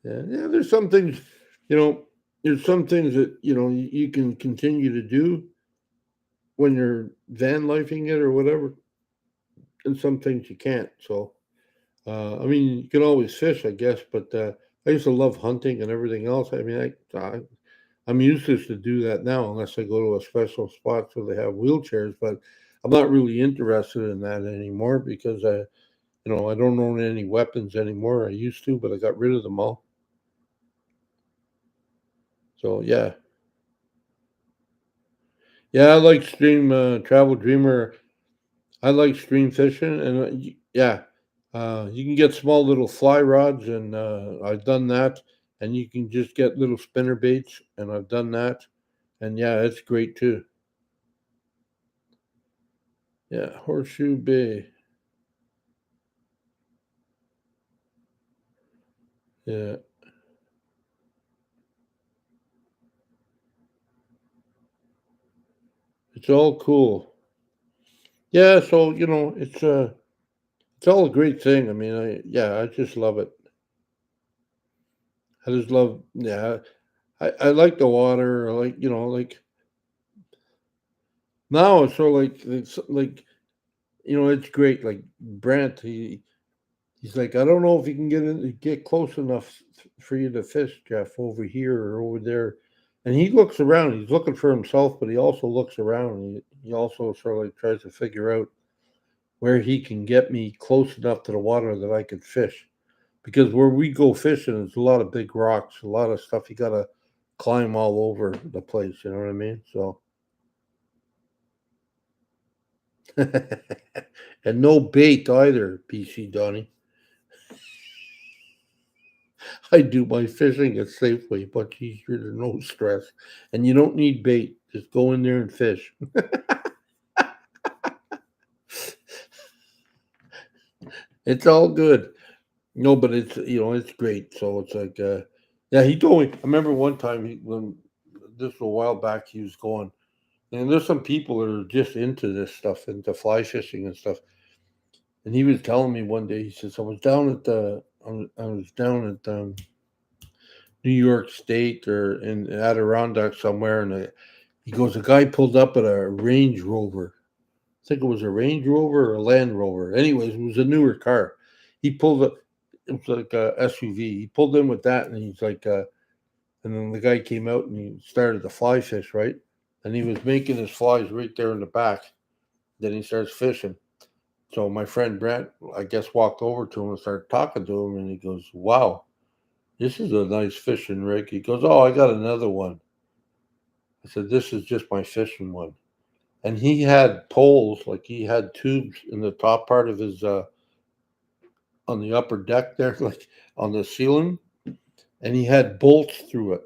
Yeah, yeah. There's some things, you know. There's some things that you can continue to do when you're van lifing it or whatever, and some things you can't. So, I mean, you can always fish, I guess, but I used to love hunting and everything else. I mean, I'm useless to do that now unless I go to a special spot where they have wheelchairs. But I'm not really interested in that anymore because I don't own any weapons anymore. I used to, but I got rid of them all. So yeah, yeah, I like stream travel dreamer. I like stream fishing, and yeah, you can get small little fly rods, and I've done that. And you can just get little spinner baits, and I've done that. And yeah, it's great too. Yeah, Horseshoe Bay. Yeah, it's all cool. Yeah, so it's all a great thing. I mean, I just love it. I just love yeah. I like the water. I like like now it's sort of like it's great. Like Brent, he's like, I don't know if you can get close enough for you to fish, Jeff, over here or over there. And he looks around. He's looking for himself, but he also looks around. He also sort of like tries to figure out where he can get me close enough to the water that I could fish. Because where we go fishing, there's a lot of big rocks, a lot of stuff you gotta climb all over the place. You know what I mean? So, and no bait either, PC Donnie. I do my fishing at Safeway, much easier to no stress. And you don't need bait. Just go in there and fish. It's all good. No, but it's great. So it's like yeah, he told me I remember one time when this was a while back he was going and there's some people that are just into this stuff, into fly fishing and stuff. And he was telling me one day, he says, I was down at New York State or in Adirondack somewhere, and he goes, a guy pulled up at a Range Rover. I think it was a Range Rover or a Land Rover. Anyways, it was a newer car. He pulled up. It was like a SUV. He pulled in with that, and he's like, And then the guy came out and he started to fly fish, right? And he was making his flies right there in the back. Then he starts fishing. So my friend Brent, I guess, walked over to him and started talking to him, and he goes, "Wow, this is a nice fishing rig." He goes, "Oh, I got another one." I said, "This is just my fishing one." And he had poles, like he had tubes in the top part of his on the upper deck there, like on the ceiling, and he had bolts through it.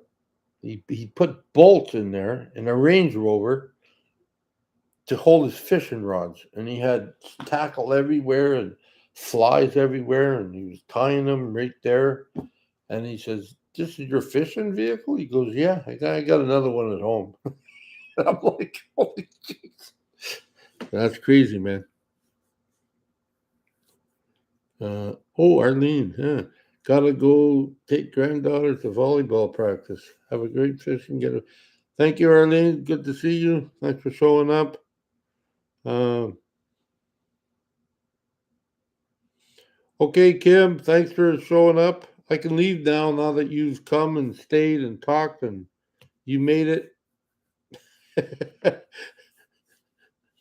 He put bolts in there in a Range Rover to hold his fishing rods, and he had tackle everywhere and flies everywhere, and he was tying them right there. And he says, "This is your fishing vehicle?" He goes, "Yeah, I got another one at home." I'm like, "Holy jeez, that's crazy, man." Oh, Arlene, yeah. Gotta go take granddaughter to volleyball practice. Have a great fishing get. Thank you, Arlene. Good to see you. Thanks for showing up. Um, okay, Kim, thanks for showing up. I can leave now that you've come and stayed and talked and you made it.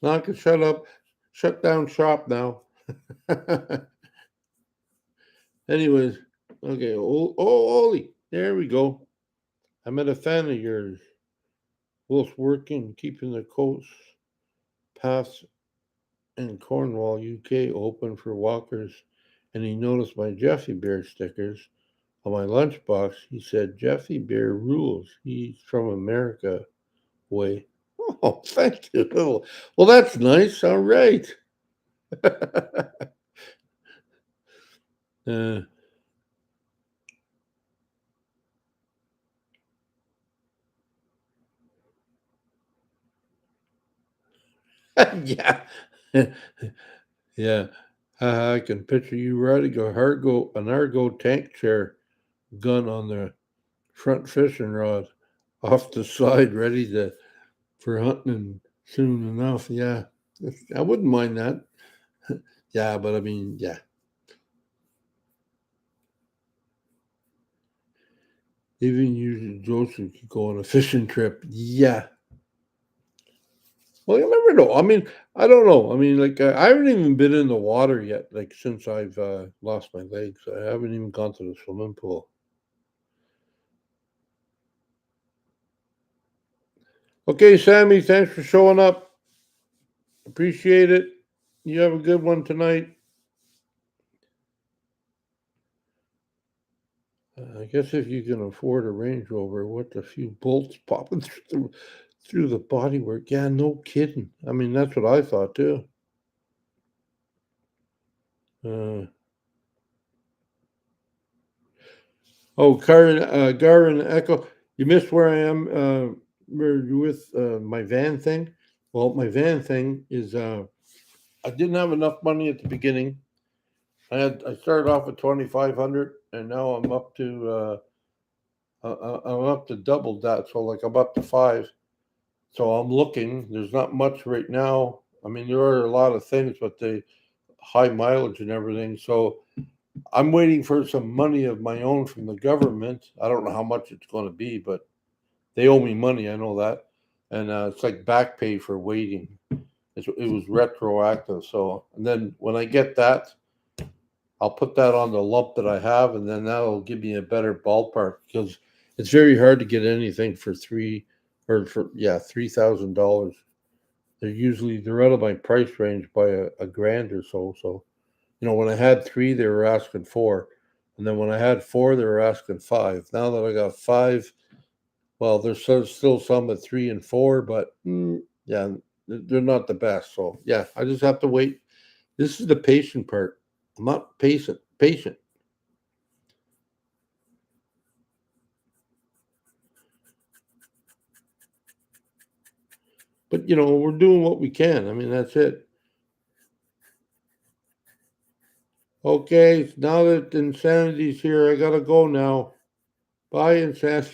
Now I can shut down shop now. Anyways, okay. Ollie, there we go. I met a fan of yours. Both working, keeping the coast paths in Cornwall, UK open for walkers, and he noticed my Jeffy Bear stickers on my lunchbox. He said, "Jeffy Bear rules. He's from America way." Oh, thank you. Well, that's nice. All right. uh, yeah. Yeah. I can picture you riding an Argo tank chair gun on the front fishing rod off the side, ready to for hunting soon enough. Yeah. I wouldn't mind that. Yeah, but I mean, yeah. Even you and Joseph could go on a fishing trip. Yeah. Well, you never know. I mean, I don't know. I mean, like, I haven't even been in the water yet, like, since I've lost my legs. I haven't even gone to the swimming pool. Okay, Sammy, thanks for showing up. Appreciate it. You have a good one tonight. I guess if you can afford a Range Rover with a few bolts popping through the bodywork, yeah, no kidding. I mean, that's what I thought too. Uh, oh, Garin Echo, you missed where I am. We're with my van thing. Well, my van thing is I didn't have enough money at the beginning. I started off at 2,500, and now I'm up to double that. So like I'm up to five. So I'm looking. There's not much right now. I mean, there are a lot of things, but they high mileage and everything. So I'm waiting for some money of my own from the government. I don't know how much it's going to be, but they owe me money. I know that, and it's like back pay for waiting. It was retroactive. So, and then when I get that, I'll put that on the lump that I have, and then that'll give me a better ballpark because it's very hard to get anything for $3,000. They're out of my price range by a grand or so. So when I had three, they were asking four, and then when I had four, they were asking five. Now that I got five, well, there's still some at three and four, but yeah, they're not the best. So yeah, I just have to wait. This is the patient part. I'm not patient. Patient. But we're doing what we can. I mean, that's it. Okay, now that Insanity's here, I gotta go now. Bye, Insanity.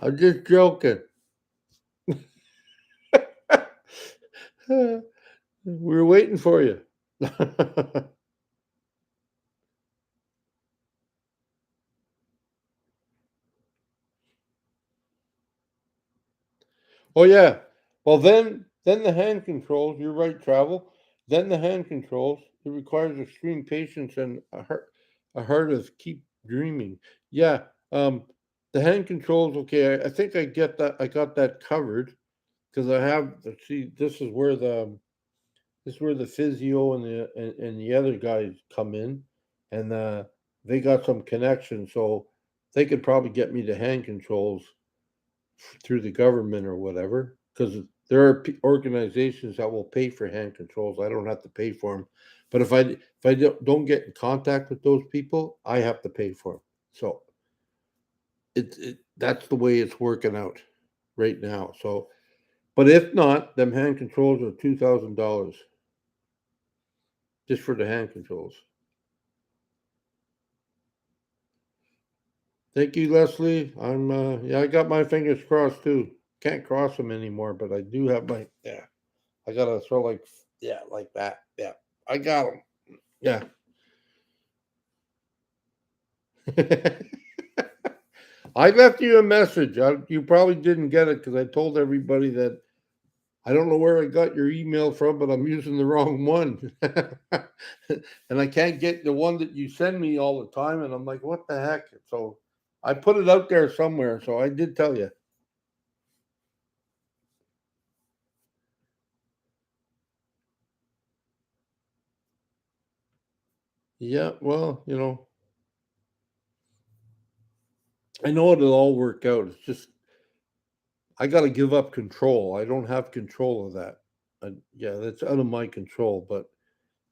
I'm just joking. We're waiting for you. Oh yeah. Well then the hand controls, you're right, travel. Then the hand controls, it requires extreme patience and a heart of keep dreaming. Yeah. The hand controls, okay, I think I get that I got that covered because I have see this is where the physio and the other guys come in, and they got some connection, so they could probably get me the hand controls through the government or whatever. Because there are organizations that will pay for hand controls. I don't have to pay for them, but if I don't get in contact with those people, I have to pay for them. So that's the way it's working out right now. So, but if not, them hand controls are $2,000 just for the hand controls. Thank you, Leslie. Yeah, I got my fingers crossed too. Can't cross them anymore, but I do have my, yeah. I gotta throw like, yeah, like that. Yeah, I got them. Yeah. I left you a message. You probably didn't get it because I told everybody that I don't know where I got your email from, but I'm using the wrong one. And I can't get the one that you send me all the time. And I'm like, what the heck? So I put it out there somewhere. So I did tell you. Yeah, well, I know it'll all work out. It's just I got to give up control. I don't have control of that. Yeah, that's out of my control. But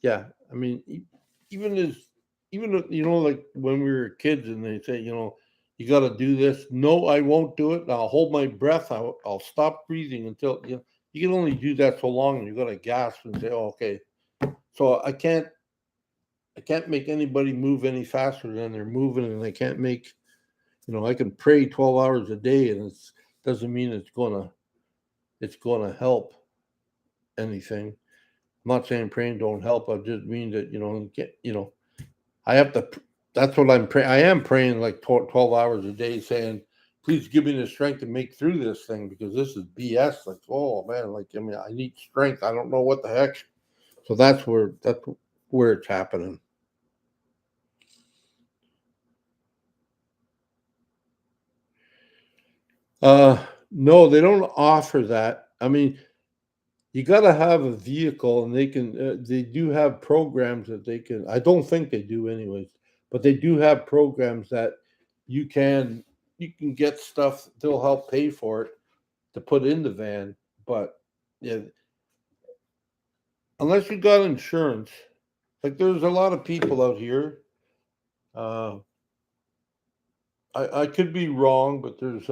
yeah, I mean, even as like when we were kids and they say, you got to do this. No, I won't do it. I'll hold my breath. I'll stop breathing until you can only do that so long. And you got to gasp and say, oh, okay. So I can't make anybody move any faster than they're moving, and I can't make I can pray 12 hours a day, and it doesn't mean it's gonna help anything. I'm not saying praying don't help. I just mean that I have to. That's what I'm praying. I am praying like 12 hours a day, saying, "Please give me the strength to make through this thing because this is BS." Like, oh man, like I mean, I need strength. I don't know what the heck. So that's where it's happening. No, they don't offer that. I mean, you got to have a vehicle, and they do have programs that they can. I don't think they do anyways, but they do have programs that you can you can get stuff. They'll help pay for it to put in the van. But yeah, unless you got insurance, like there's a lot of people out here. Uh, I could be wrong, but there's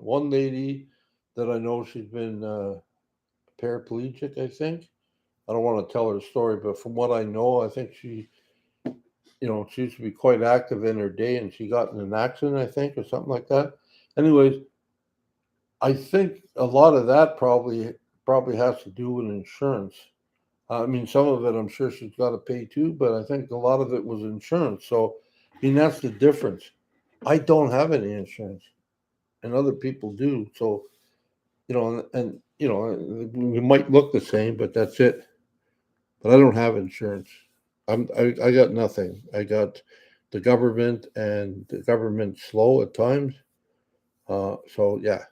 one lady that I know. She's been paraplegic, I think. I don't want to tell her story, but from what I know, I think she used to be quite active in her day, and she got in an accident, I think, or something like that. Anyways, I think a lot of that probably has to do with insurance. I mean, some of it I'm sure she's got to pay too, but I think a lot of it was insurance. So, I mean, that's the difference. I don't have any insurance, and other people do. So, we might look the same, but that's it. But I don't have insurance. I got nothing. I got the government, and the government's slow at times. So yeah.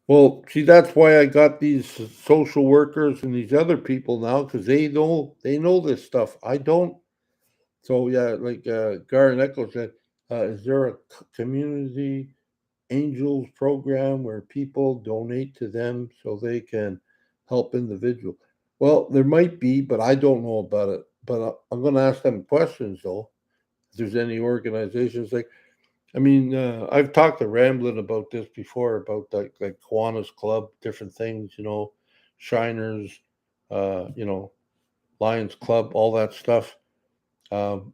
Well, see, that's why I got these social workers and these other people now because they know this stuff. I don't. So yeah, like Garen Eccles said, is there a community angels program where people donate to them so they can help individual? Well, there might be, but I don't know about it. But I'm going to ask them questions though. If there's any organizations like, I mean, I've talked to Ramblin about this before about like Kiwanis Club, different things, Shiners, Lions Club, all that stuff. Um,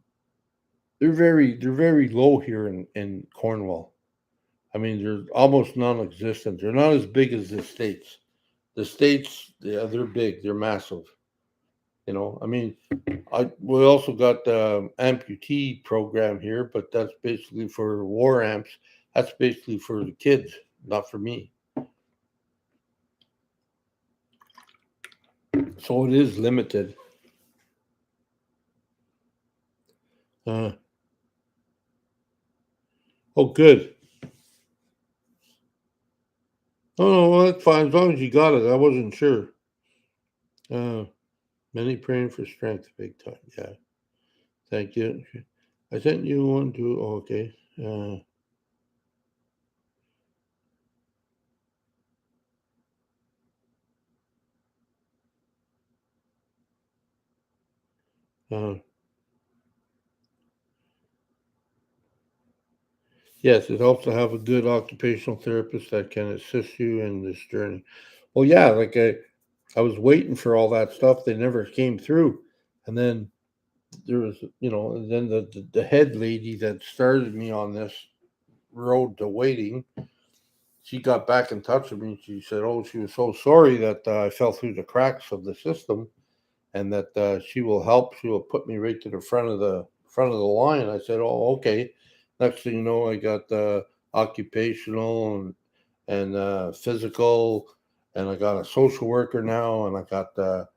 they're very low here in Cornwall. I mean, they're almost non-existent. They're not as big as the states. The states, yeah, they're big. They're massive. I mean, we also got the amputee program here, but that's basically for war amps. That's basically for the kids, not for me. So it is limited. Uh, oh, good. Oh, no, well, that's fine as long as you got it. I wasn't sure. Uh, Many praying for strength, big time. Yeah, thank you. I sent you one too. Oh, okay. Uh, yes, it helps to have a good occupational therapist that can assist you in this journey. Well, yeah, like I was waiting for all that stuff. They never came through, and then there was, and then the head lady that started me on this road to waiting, she got back in touch with me. She said, "Oh, she was so sorry that I fell through the cracks of the system, and that she will help. She will put me right to the front of the line." I said, "Oh, okay." Next thing you know, I got occupational and physical, and I got a social worker now, and I got the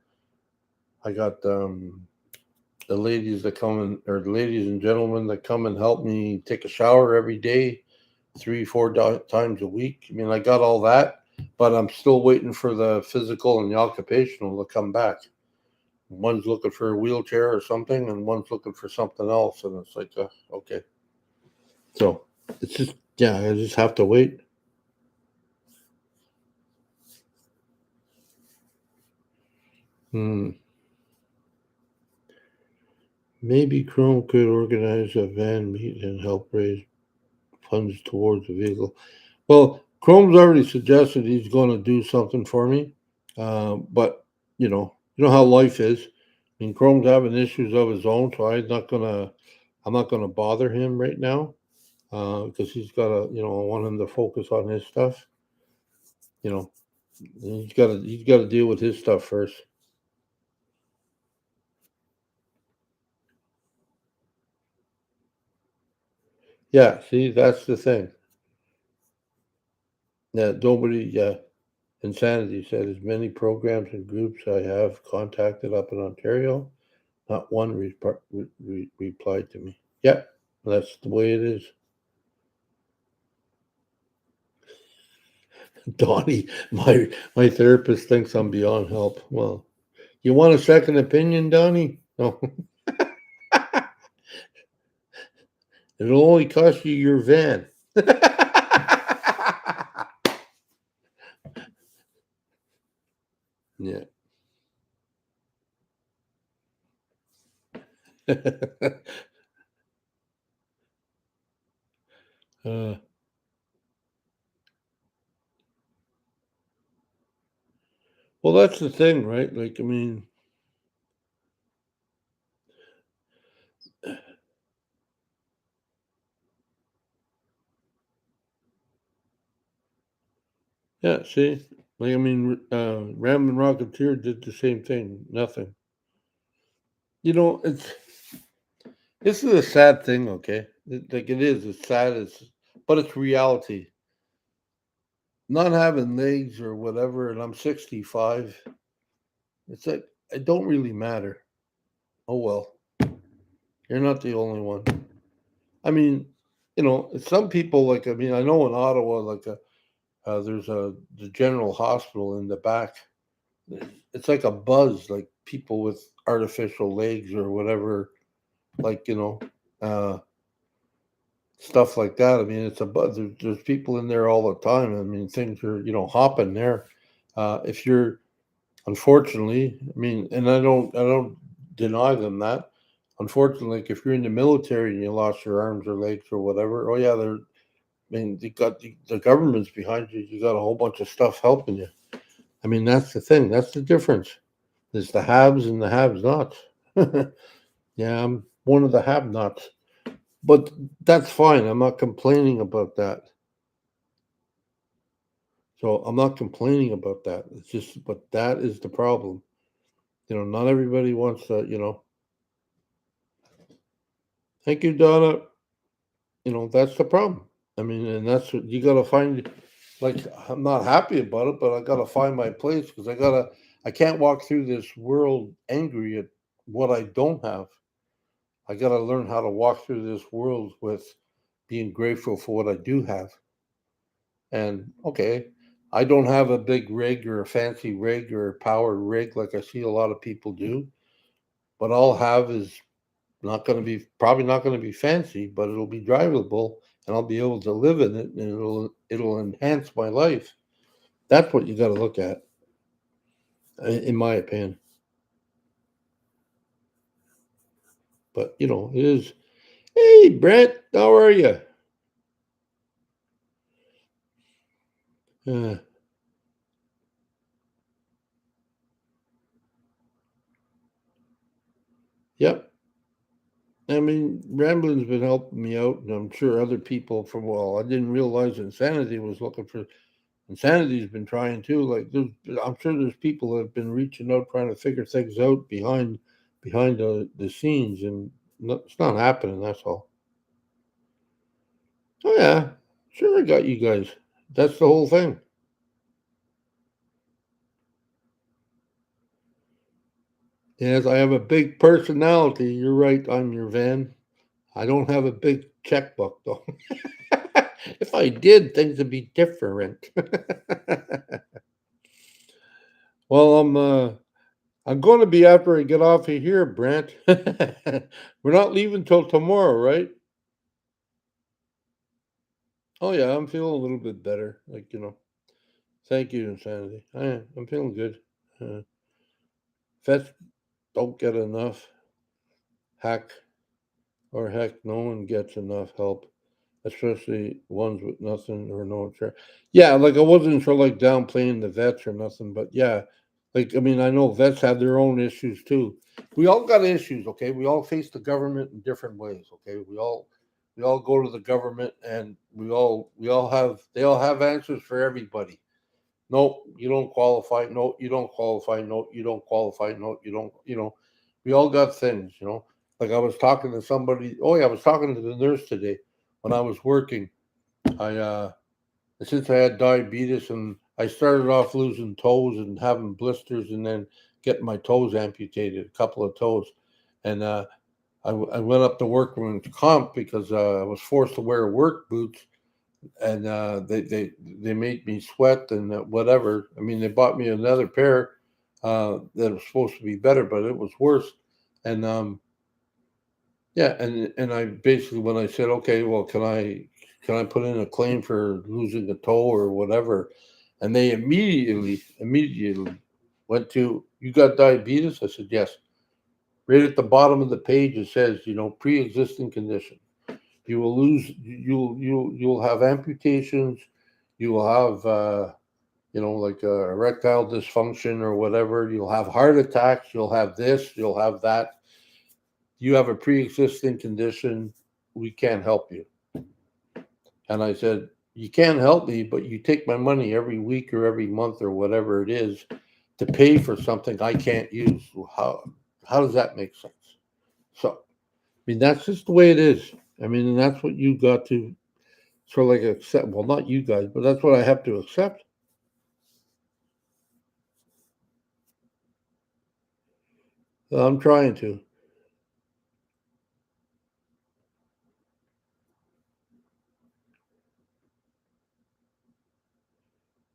ladies that come in, or the ladies and gentlemen that come and help me take a shower every day, three, times a week. I mean, I got all that, but I'm still waiting for the physical and the occupational to come back. One's looking for a wheelchair or something, and one's looking for something else, and it's like, okay. So it's just, yeah, I just have to wait. Hmm. Maybe Chrome could organize a van meet and help raise funds towards the vehicle. Well, Chrome's already suggested he's going to do something for me, but you know how life is. I mean, Chrome's having issues of his own, so I'm not gonna bother him right now because he's got to, I want him to focus on his stuff. You know, he's got to deal with his stuff first. Yeah, see, that's the thing. Yeah, nobody. Yeah, Insanity said as many programs and groups I have contacted up in Ontario. Not one replied to me. Yeah, that's the way it is. Donnie, my therapist thinks I'm beyond help. Well, you want a second opinion, Donnie? No, it'll only cost you your van. Yeah. uh, well, that's the thing, right? Like, I mean, yeah. See, like, I mean, Ram and Rocketeer did the same thing. Nothing. It's this is a sad thing. Okay, like it is. It's sad. But it's reality. Not having legs or whatever, and I'm 65. It's like it don't really matter. Oh well, you're not the only one. I mean, some people like. I mean, I know in Ottawa, like there's the general hospital in the back. It's like a buzz, like people with artificial legs or whatever, like uh, stuff like that. I mean, it's a buzz. There's people in there all the time. I mean, things are hopping there. If you're Unfortunately, I mean, and I don't deny them that. Unfortunately, like if you're in the military and you lost your arms or legs or whatever, oh yeah, I mean, you got the government's behind you. You got a whole bunch of stuff helping you. I mean, that's the thing. That's the difference. There's the haves and the have-nots. Yeah, I'm one of the have-nots, but that's fine. I'm not complaining about that. So I'm not complaining about that. It's just, but that is the problem. Not everybody wants to. Thank you, Donna. That's the problem. I mean, and that's what you got to find. Like, I'm not happy about it, but I got to find my place because I can't walk through this world angry at what I don't have. I got to learn how to walk through this world with being grateful for what I do have. And okay, I don't have a big rig or a fancy rig or a power rig like I see a lot of people do, but I'll have is not going to be probably not going to be fancy, but it'll be drivable and I'll be able to live in it and it'll enhance my life. That's what you got to look at, in my opinion. But it is. Hey, Brent, how are you? Uh, yep. I mean, Rambling's been helping me out, and I'm sure other people from well, I didn't realize Insanity was looking for Insanity's been trying too. Like, I'm sure there's people that have been reaching out trying to figure things out behind the scenes, and it's not happening. That's all. Oh yeah, sure, I got you guys. That's the whole thing. Yes, I have a big personality. You're right. I'm your van. I don't have a big checkbook though. If I did, things would be different. Well, I'm going to be after I get off of here, Brent. We're not leaving till tomorrow, right? Oh yeah, I'm feeling a little bit better. Thank you, Insanity. I'm feeling good. Vets don't get enough. Heck, heck, no one gets enough help, especially ones with nothing or no insurance. Yeah, like I wasn't sure like downplaying the vets or nothing, but yeah, like I mean, I know vets have their own issues too. We all got issues, okay? We all face the government in different ways, okay? We all go to the government and we all have they all have answers for everybody. No, you don't qualify. No, you don't qualify. No, you don't qualify. No, you don't. We all got things. Like I was talking to somebody. Oh yeah, I was talking to the nurse today when I was working. I since I had diabetes and I started off losing toes and having blisters and then getting my toes amputated, a couple of toes, and I went up to workman's comp because I was forced to wear work boots and they made me sweat and whatever. I mean, they bought me another pair that was supposed to be better, but it was worse. And yeah, and I basically when I said, okay, well, can I put in a claim for losing a toe or whatever, and they immediately went to you got diabetes. I said yes. Right at the bottom of the page it says pre-existing condition. You will lose. You'll have amputations. You will have like erectile dysfunction or whatever. You'll have heart attacks. You'll have this. You'll have that. You have a pre-existing condition. We can't help you. And I said, you can't help me, but you take my money every week or every month or whatever it is to pay for something I can't use. Well, how does that make sense? So I mean that's just the way it is. I mean, and that's what you got to sort of like accept. Well, not you guys, but that's what I have to accept. I'm trying to.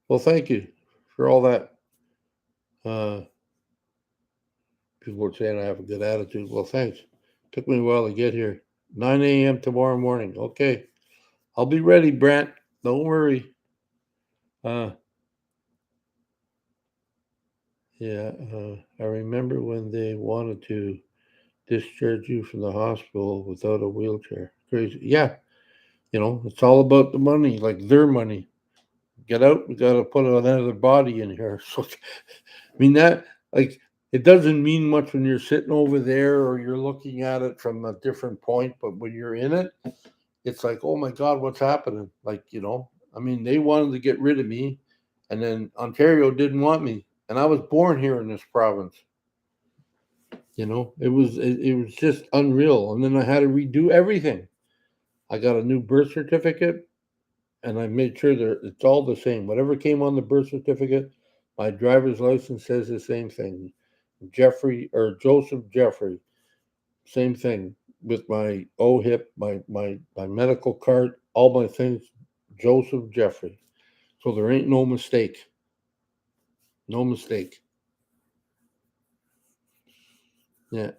Well, thank you for all that. Uh, People are saying I have a good attitude. Well, thanks. Took me a while to get here. 9 a.m. tomorrow morning. Okay. I'll be ready, Brent. Don't worry. Uh, yeah. I remember when they wanted to discharge you from the hospital without a wheelchair. Crazy. Yeah. It's all about the money, like their money. Get out. We got to put another body in here. So, I mean, like, it doesn't mean much when you're sitting over there or you're looking at it from a different point, but when you're in it, it's like, oh my God, what's happening? Like, I mean, they wanted to get rid of me, and then Ontario didn't want me, and I was born here in this province. It was just unreal, and then I had to redo everything. I got a new birth certificate. and I made sure that it's all the same. Whatever came on the birth certificate, my driver's license says the same thing. Jeffrey or Joseph Jeffrey, same thing with my OHIP, my medical card, all my things, Joseph Jeffrey. So there ain't no mistake. No mistake. Yeah.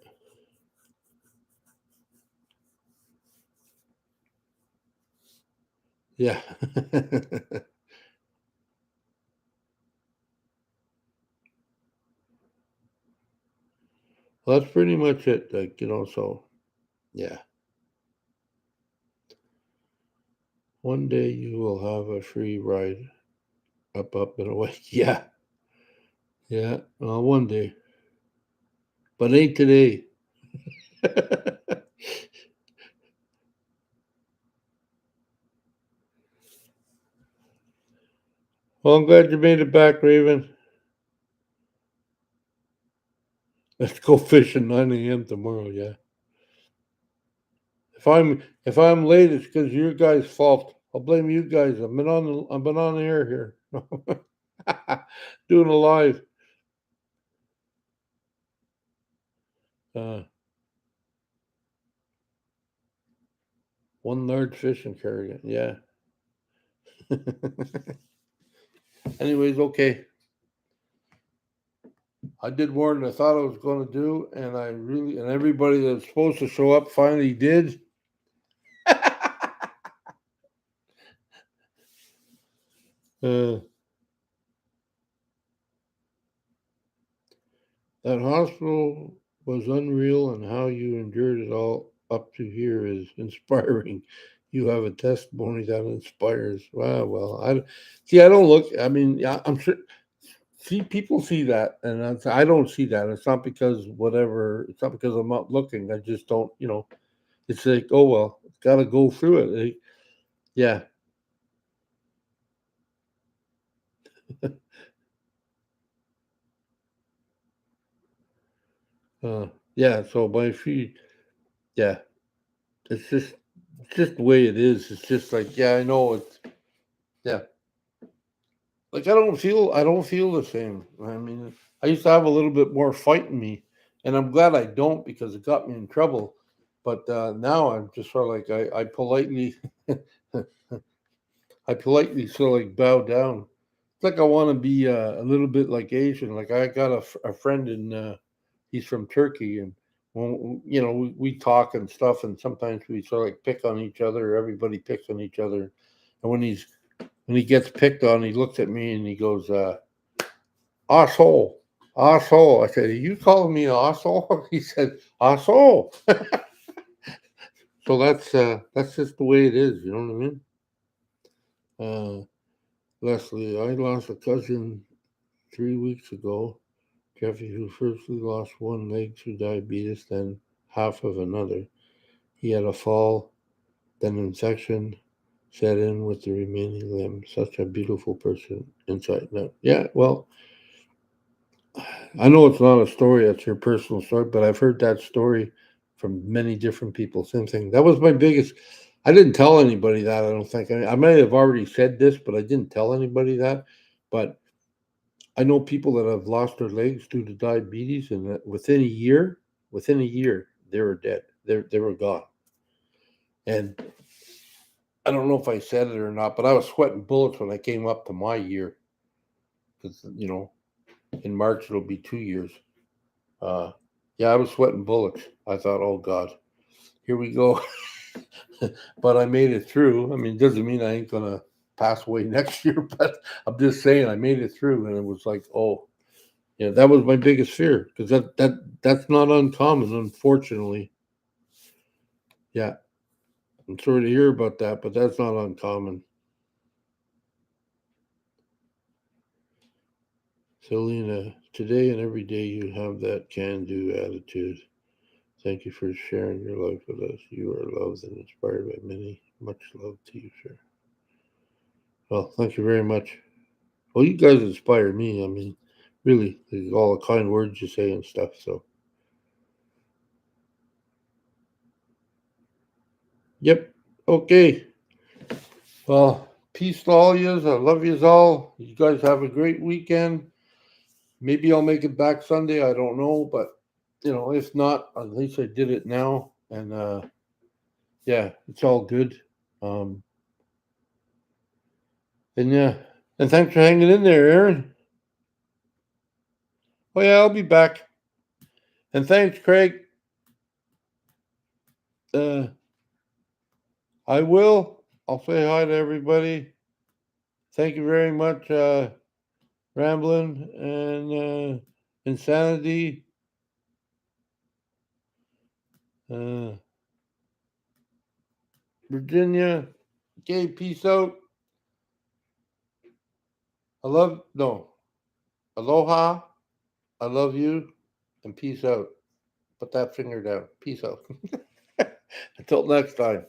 Yeah. Well, that's pretty much it. Like, so yeah. One day you will have a free ride up, up, and away. Yeah. Yeah. Well, one day. But ain't today. Well, I'm glad you made it back, Raven. Let's go fishing 9 a.m. tomorrow. Yeah. If I'm late, it's because your guys' fault. I'll blame you guys. I've been on the air here, doing a live. Uh, one large fishing carrier. Yeah. Anyways, okay. I did more than I thought I was going to do, and everybody that's supposed to show up finally did. Uh, that hospital was unreal, and how you endured it all up to here is inspiring. You have a testimony that inspires. Wow. Well, I see. I don't look. I mean, yeah, I'm sure. See, people see that, and I don't see that. It's not because whatever. It's not because I'm not looking. I just don't. It's like, oh well, got to go through it. Yeah. Uh, yeah. So my feet. Yeah. It's just the way it is. It's just like, yeah, I know it's, yeah. Like I don't feel the same. I mean, I used to have a little bit more fight in me, and I'm glad I don't because it got me in trouble. But now I'm just sort of like I politely I politely sort of like bow down. It's like I want to be a little bit like Asian. Like I got a friend in he's from Turkey, and when we talk and stuff, and sometimes we sort of like pick on each other. Everybody picks on each other, and when he gets picked on, he looks at me and he goes, "Asshole, asshole." I said, "Are you calling me an asshole?" He said, "Asshole." So that's just the way it is. You know what I mean? Uh, Leslie, I lost a cousin 3 weeks ago. Jeffy, who firstly lost one leg through diabetes, then half of another. He had a fall, then infection set in with the remaining limb. Such a beautiful person inside and out. Yeah, well, I know it's not a story, it's your personal story, but I've heard that story from many different people. Same thing. That was my biggest. I didn't tell anybody that, I don't think. I might have already said this, but I didn't tell anybody that. But I know people that have lost their legs due to diabetes, and that within a year, they were dead. They were gone. And I don't know if I said it or not, but I was sweating bullets when I came up to my year, because in March it'll be 2 years. Uh, yeah, I was sweating bullets. I thought, oh God, here we go. But I made it through. I mean, it doesn't mean I ain't gonna pass away next year, but I'm just saying I made it through, and it was like, oh, yeah, that was my biggest fear because that's not uncommon, unfortunately. Yeah, I'm sorry to hear about that, but that's not uncommon. Selena, today and every day you have that can-do attitude. Thank you for sharing your life with us. You are loved and inspired by many. Much love to you, sir. Well, thank you very much. Well, you guys inspire me. I mean, really, all the kind words you say and stuff. So, yep. Okay. Well, Peace to all yous. I love yous all. You guys have a great weekend. Maybe I'll make it back Sunday. I don't know, but if not, at least I did it now, and yeah, it's all good. Um, and yeah, and thanks for hanging in there, Aaron. Oh yeah, I'll be back. And thanks, Craig. Uh, I will. I'll say hi to everybody. Thank you very much, Ramblin' and Insanity. Uh, Virginia. Okay, peace out. No, aloha. I love you, and peace out. Put that finger down. Peace out. Until next time.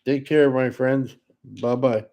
Take care, my friends. Bye bye.